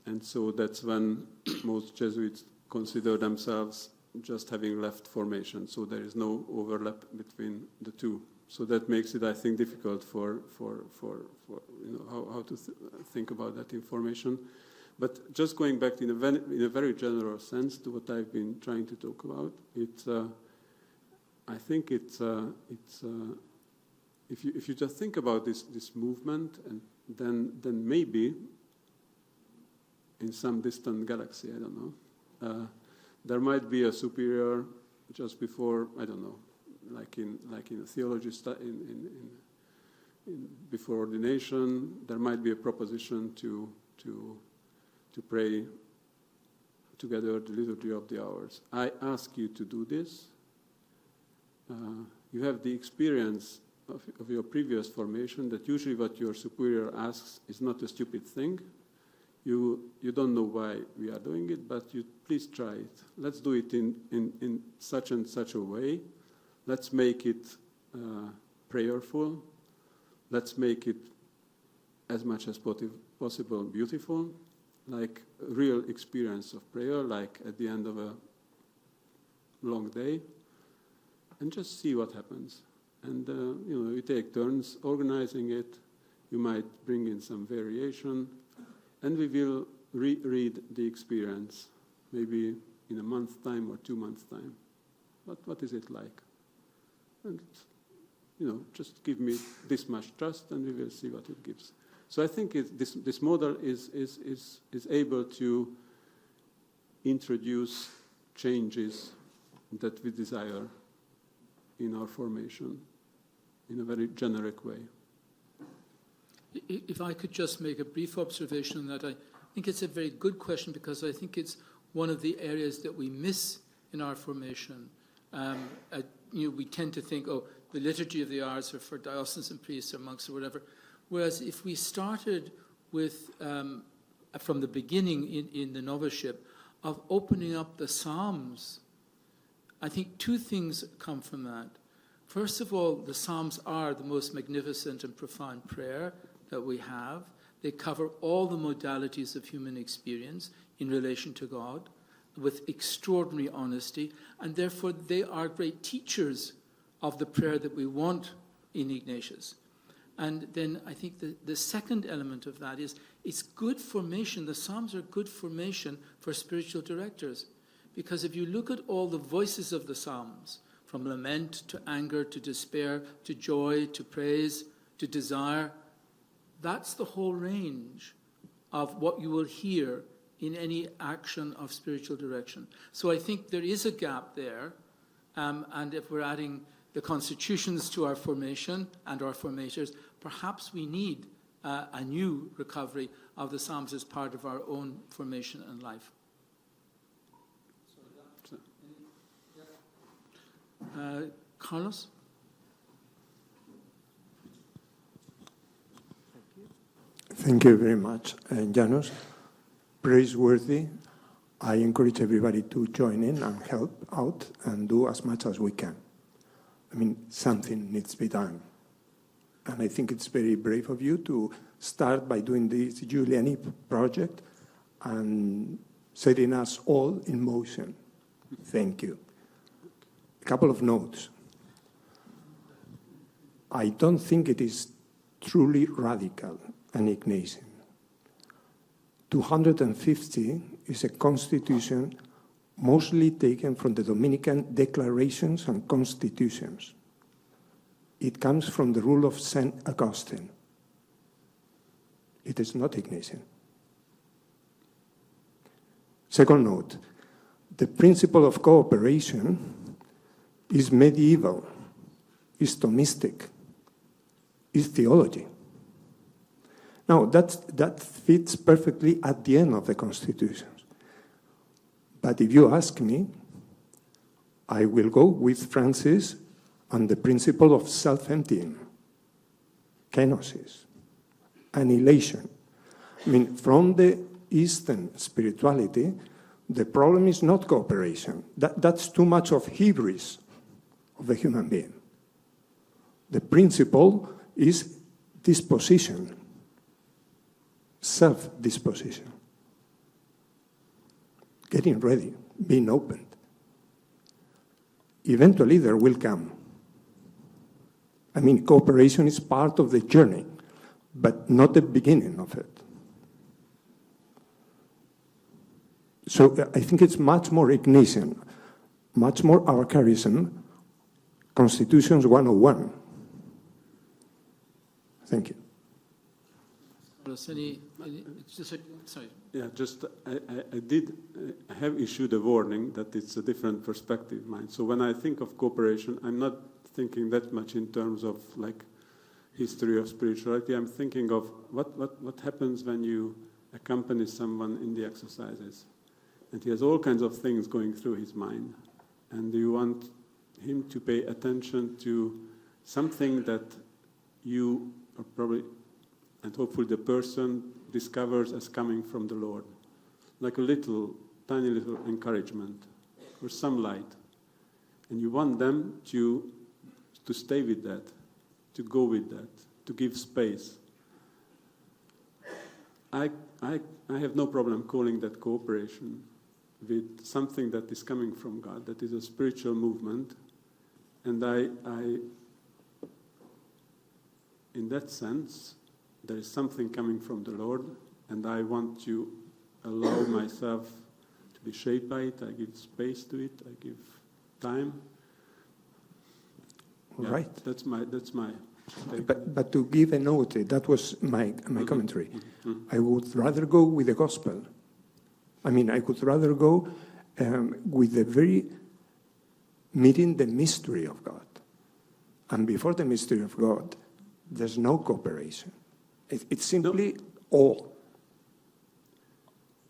and so that's when most Jesuits consider themselves just having left formation. So there is no overlap between the two. So that makes it, I think, difficult for how to think about that information. But just going back in a very general sense to what I've been trying to talk about, I think if you just think about this movement, and then maybe in some distant galaxy, I don't know, there might be a superior just before, I don't know, like in a theology before ordination, there might be a proposition to pray together the liturgy of the hours. I ask you to do this. You have the experience of your previous formation that usually what your superior asks is not a stupid thing. You don't know why we are doing it, but you please try it. Let's do it in such and such a way. Let's make it prayerful. Let's make it as much as possible beautiful, like a real experience of prayer, like at the end of a long day, and just see what happens. And you take turns organizing it. You might bring in some variation, and we will reread the experience, maybe in a month's time or 2 months' time. What is it like? And just give me this much trust, and we will see what it gives. So I think this model is able to introduce changes that we desire in our formation in a very generic way. If I could just make a brief observation on that, I think it's a very good question because I think it's one of the areas that we miss in our formation. We tend to think, the liturgy of the hours are for diocesan priests or monks or whatever. Whereas if we started with, from the beginning in the novitiate, of opening up the Psalms, I think two things come from that. First of all, the Psalms are the most magnificent and profound prayer that we have. They cover all the modalities of human experience in relation to God with extraordinary honesty, and therefore they are great teachers of the prayer that we want in Ignatius. And then I think the second element of that is it's good formation. The Psalms are good formation for spiritual directors. Because if you look at all the voices of the Psalms, from lament to anger to despair to joy to praise to desire, that's the whole range of what you will hear in any action of spiritual direction. So I think there is a gap there, and if we're adding the constitutions to our formation and our formators, perhaps we need a new recovery of the Psalms as part of our own formation and life. Carlos? Thank you very much, Janos. Praiseworthy I encourage everybody to join in and help out and do as much as we can. I mean, something needs to be done. And I think it's very brave of you to start by doing this Giuliani project and setting us all in motion. Thank you. A couple of notes. I don't think it is truly radical and Ignatian. 250 is a constitution mostly taken from the Dominican declarations and constitutions. It comes from the rule of St. Augustine. It is not Ignatian. Second note, the principle of cooperation is medieval, is Thomistic, is theology. Now, that fits perfectly at the end of the constitutions. But if you ask me, I will go with Francis on the principle of self-emptying, kenosis, annihilation. I mean, from the Eastern spirituality, the problem is not cooperation. That's too much of hubris of the human being. The principle is disposition, self-disposition, getting ready, being opened. Eventually, there will come. I mean, cooperation is part of the journey, but not the beginning of it. So I think it's much more Ignatian, much more archaism, Constitutions 101. Thank you. Sorry. Yeah, just I did have issued a warning that it's a different perspective, mine. So when I think of cooperation, I'm not thinking that much in terms of like history of spirituality. I'm thinking of what happens when you accompany someone in the exercises, and he has all kinds of things going through his mind, and you want him to pay attention to something that you are probably, and hopefully the person discovers as coming from the Lord, like a little, tiny little encouragement or some light. And you want them to stay with that, to go with that, to give space. I have no problem calling that cooperation with something that is coming from God, that is a spiritual movement. And I in that sense, there is something coming from the Lord, and I want to allow myself to be shaped by it. I give space to it. I give time. Yeah, right. That's my take. But to give a note, that was my commentary. Mm-hmm. I would rather go with the gospel. I mean, I could rather go with the very meeting the mystery of God. And before the mystery of God, there's no cooperation. It's simply all.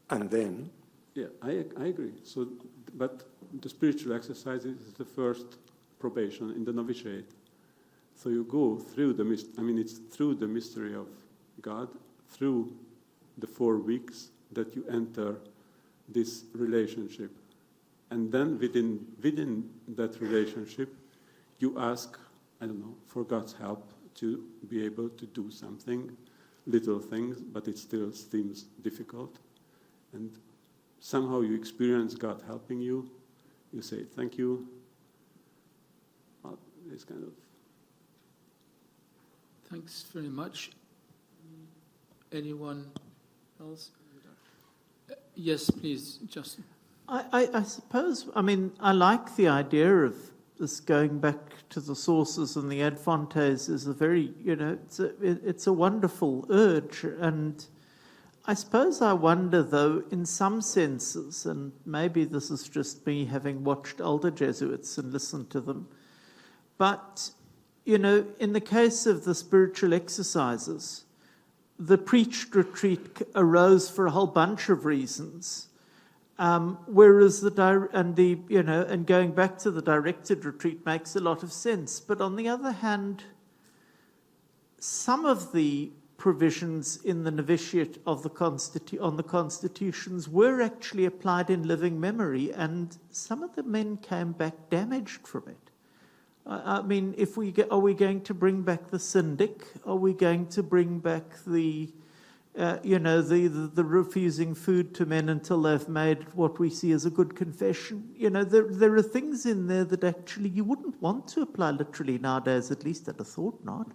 And then... Yeah, I agree. So, but the spiritual exercise is the first probation in the novitiate. So you go through it's through the mystery of God, through the 4 weeks that you enter this relationship. And then within that relationship, you ask, I don't know, for God's help to be able to do something, little things, but it still seems difficult. And somehow you experience God helping you. You say, thank you. Well, it's kind of... Thanks very much. Anyone else? Yes, please, Justin. I suppose, I mean, I like the idea of this going back to the sources, and the Advantes is a very, it's a wonderful urge. And I suppose I wonder, though, in some senses, and maybe this is just me having watched older Jesuits and listened to them, but, in the case of the spiritual exercises, the preached retreat arose for a whole bunch of reasons. Whereas and going back to the directed retreat makes a lot of sense. But on the other hand, some of the provisions in the novitiate of on the constitutions were actually applied in living memory, and some of the men came back damaged from it. I mean, are we going to bring back the syndic? Are we going to bring back the refusing food to men until they've made what we see as a good confession? There are things in there that actually you wouldn't want to apply literally nowadays, at least I'd have thought not.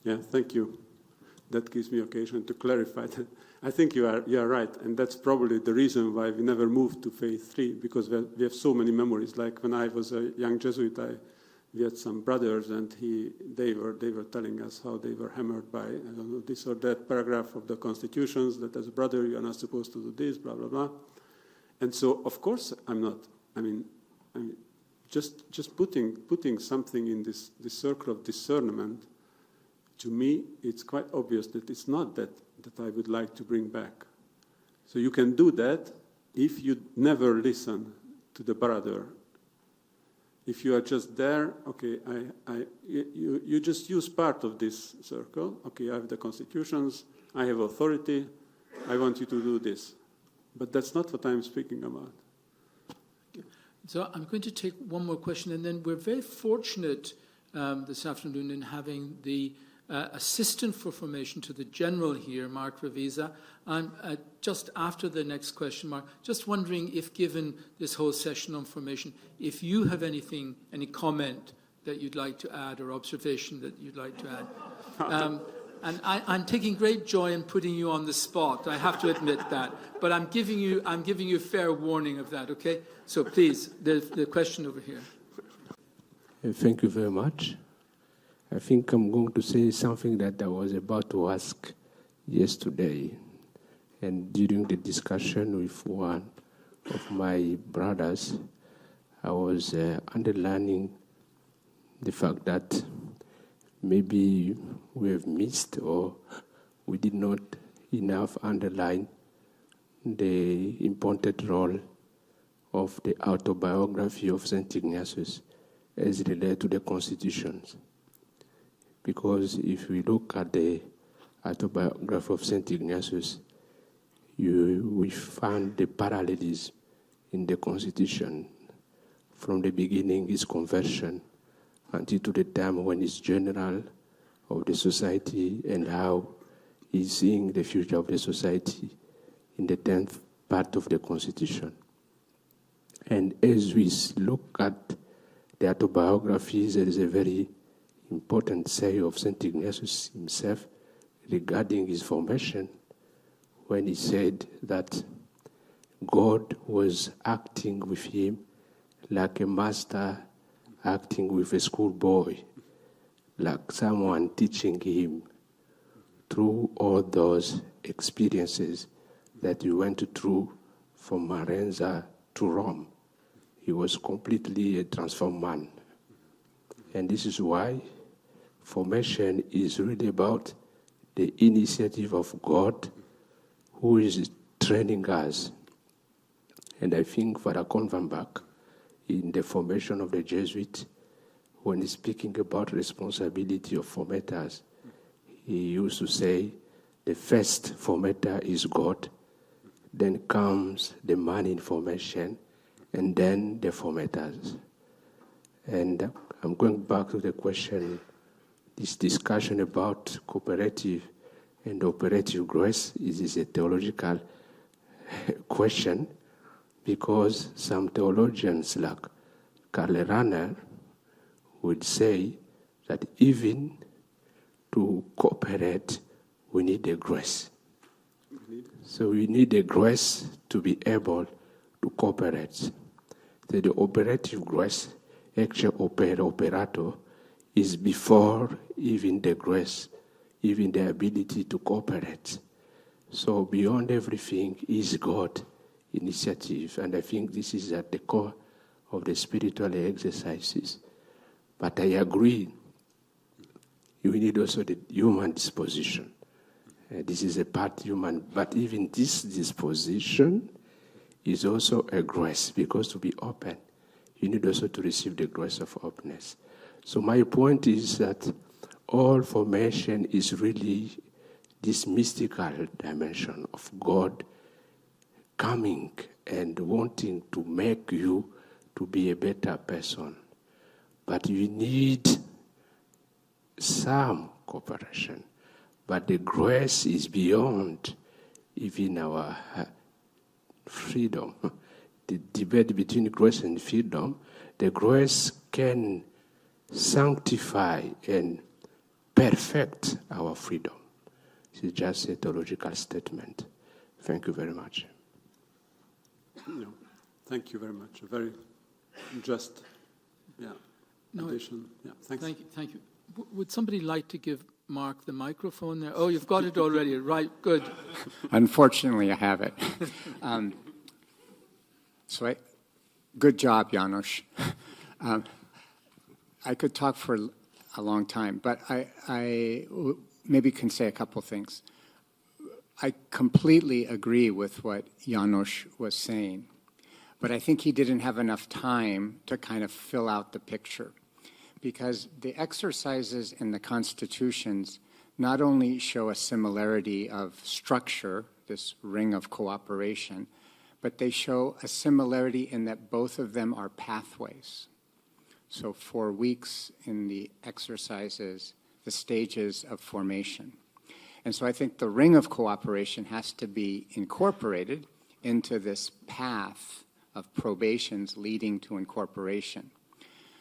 Yeah, thank you. That gives me occasion to clarify that. I think you are right, and that's probably the reason why we never moved to phase 3, because we have so many memories. Like when I was a young Jesuit, we had some brothers, and they were telling us how they were hammered by, I don't know, this or that paragraph of the constitutions, that as a brother you are not supposed to do this, blah, blah, blah. And so, of course, I'm not. I mean just putting something in this circle of discernment, to me, it's quite obvious that it's not that I would like to bring back. So you can do that if you never listen to the brother. If you are just there, okay, you just use part of this circle. Okay, I have the constitutions, I have authority, I want you to do this. But that's not what I'm speaking about. So I'm going to take one more question, and then we're very fortunate this afternoon in having the Assistant for Formation to the General here, Mark Revisa. I'm just after the next question, Mark, just wondering if, given this whole session on formation, if you have any comment that you'd like to add or observation that you'd like to add. And I'm taking great joy in putting you on the spot. I have to admit that, but I'm giving you fair warning of that. Okay, so please, the question over here. Thank you very much. I think I'm going to say something that I was about to ask yesterday, and during the discussion with one of my brothers, I was underlining the fact that maybe we have missed or we did not enough underline the important role of the autobiography of St. Ignatius as related to the constitutions. Because if we look at the autobiography of St. Ignatius, we find the parallelism in the constitution from the beginning, his conversion, until to the time when he's general of the society and how he's seeing the future of the society in the 10th part of the constitution. And as we look at the autobiographies, there is a very important say of St. Ignatius himself regarding his formation, when he said that God was acting with him like a master acting with a schoolboy, like someone teaching him through all those experiences that he went through from Marenza to Rome. He was completely a transformed man. And this is why formation is really about the initiative of God who is training us. And I think Father Konvenbach, in the formation of the Jesuit, when he's speaking about responsibility of formators, he used to say the first formator is God, then comes the man in formation, and then the formators. And I'm going back to the question, this discussion about cooperative and operative grace is a theological question, because some theologians like Karl Rahner would say that even to cooperate, we need a grace. So we need a grace to be able to cooperate. So the operative grace, actual operato, is before even the grace, even the ability to cooperate. So beyond everything is God initiative, and I think this is at the core of the spiritual exercises. But I agree, you need also the human disposition. This is a part human, but even this disposition is also a grace, because to be open, you need also to receive the grace of openness. So my point is that all formation is really this mystical dimension of God coming and wanting to make you to be a better person. But you need some cooperation. But the grace is beyond even our freedom. The debate between grace and freedom, the grace can sanctify and perfect our freedom. It's just a theological statement. Thank you very much. Yeah. Thank you very much. A very just addition. Yeah, thanks. Thank you. Would somebody like to give Mark the microphone there? Oh, you've got it already. Right, good. Unfortunately, I have it. Good job, Janos. I could talk for a long time, but I maybe can say a couple things. I completely agree with what Janos was saying, but I think he didn't have enough time to kind of fill out the picture, because the exercises in the constitutions not only show a similarity of structure, this ring of cooperation, but they show a similarity in that both of them are pathways. So 4 weeks in the exercises, the stages of formation. And so I think the ring of cooperation has to be incorporated into this path of probations leading to incorporation.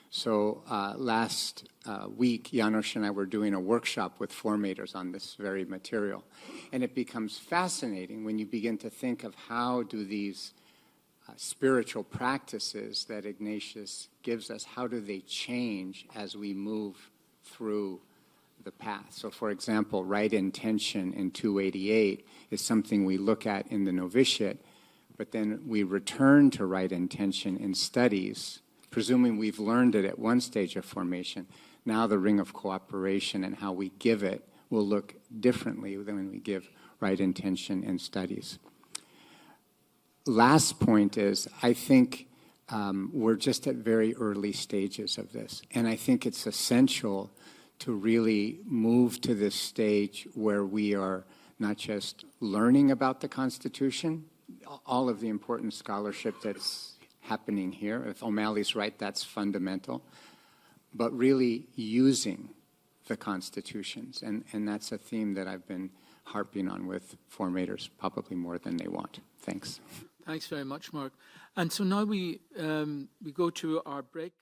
So last week, Janos and I were doing a workshop with formators on this very material. And it becomes fascinating when you begin to think of how do these spiritual practices that Ignatius gives us, how do they change as we move through the path? So for example, right intention in 288 is something we look at in the novitiate, but then we return to right intention in studies, presuming we've learned it at one stage of formation. Now the ring of cooperation and how we give it will look differently than when we give right intention in studies. Last point is, I think we're just at very early stages of this, and I think it's essential to really move to this stage where we are not just learning about the Constitution, all of the important scholarship that's happening here. If O'Malley's right, that's fundamental, but really using the constitutions, and that's a theme that I've been harping on with formators probably more than they want. Thanks. Thanks very much, Mark. And so now we go to our break.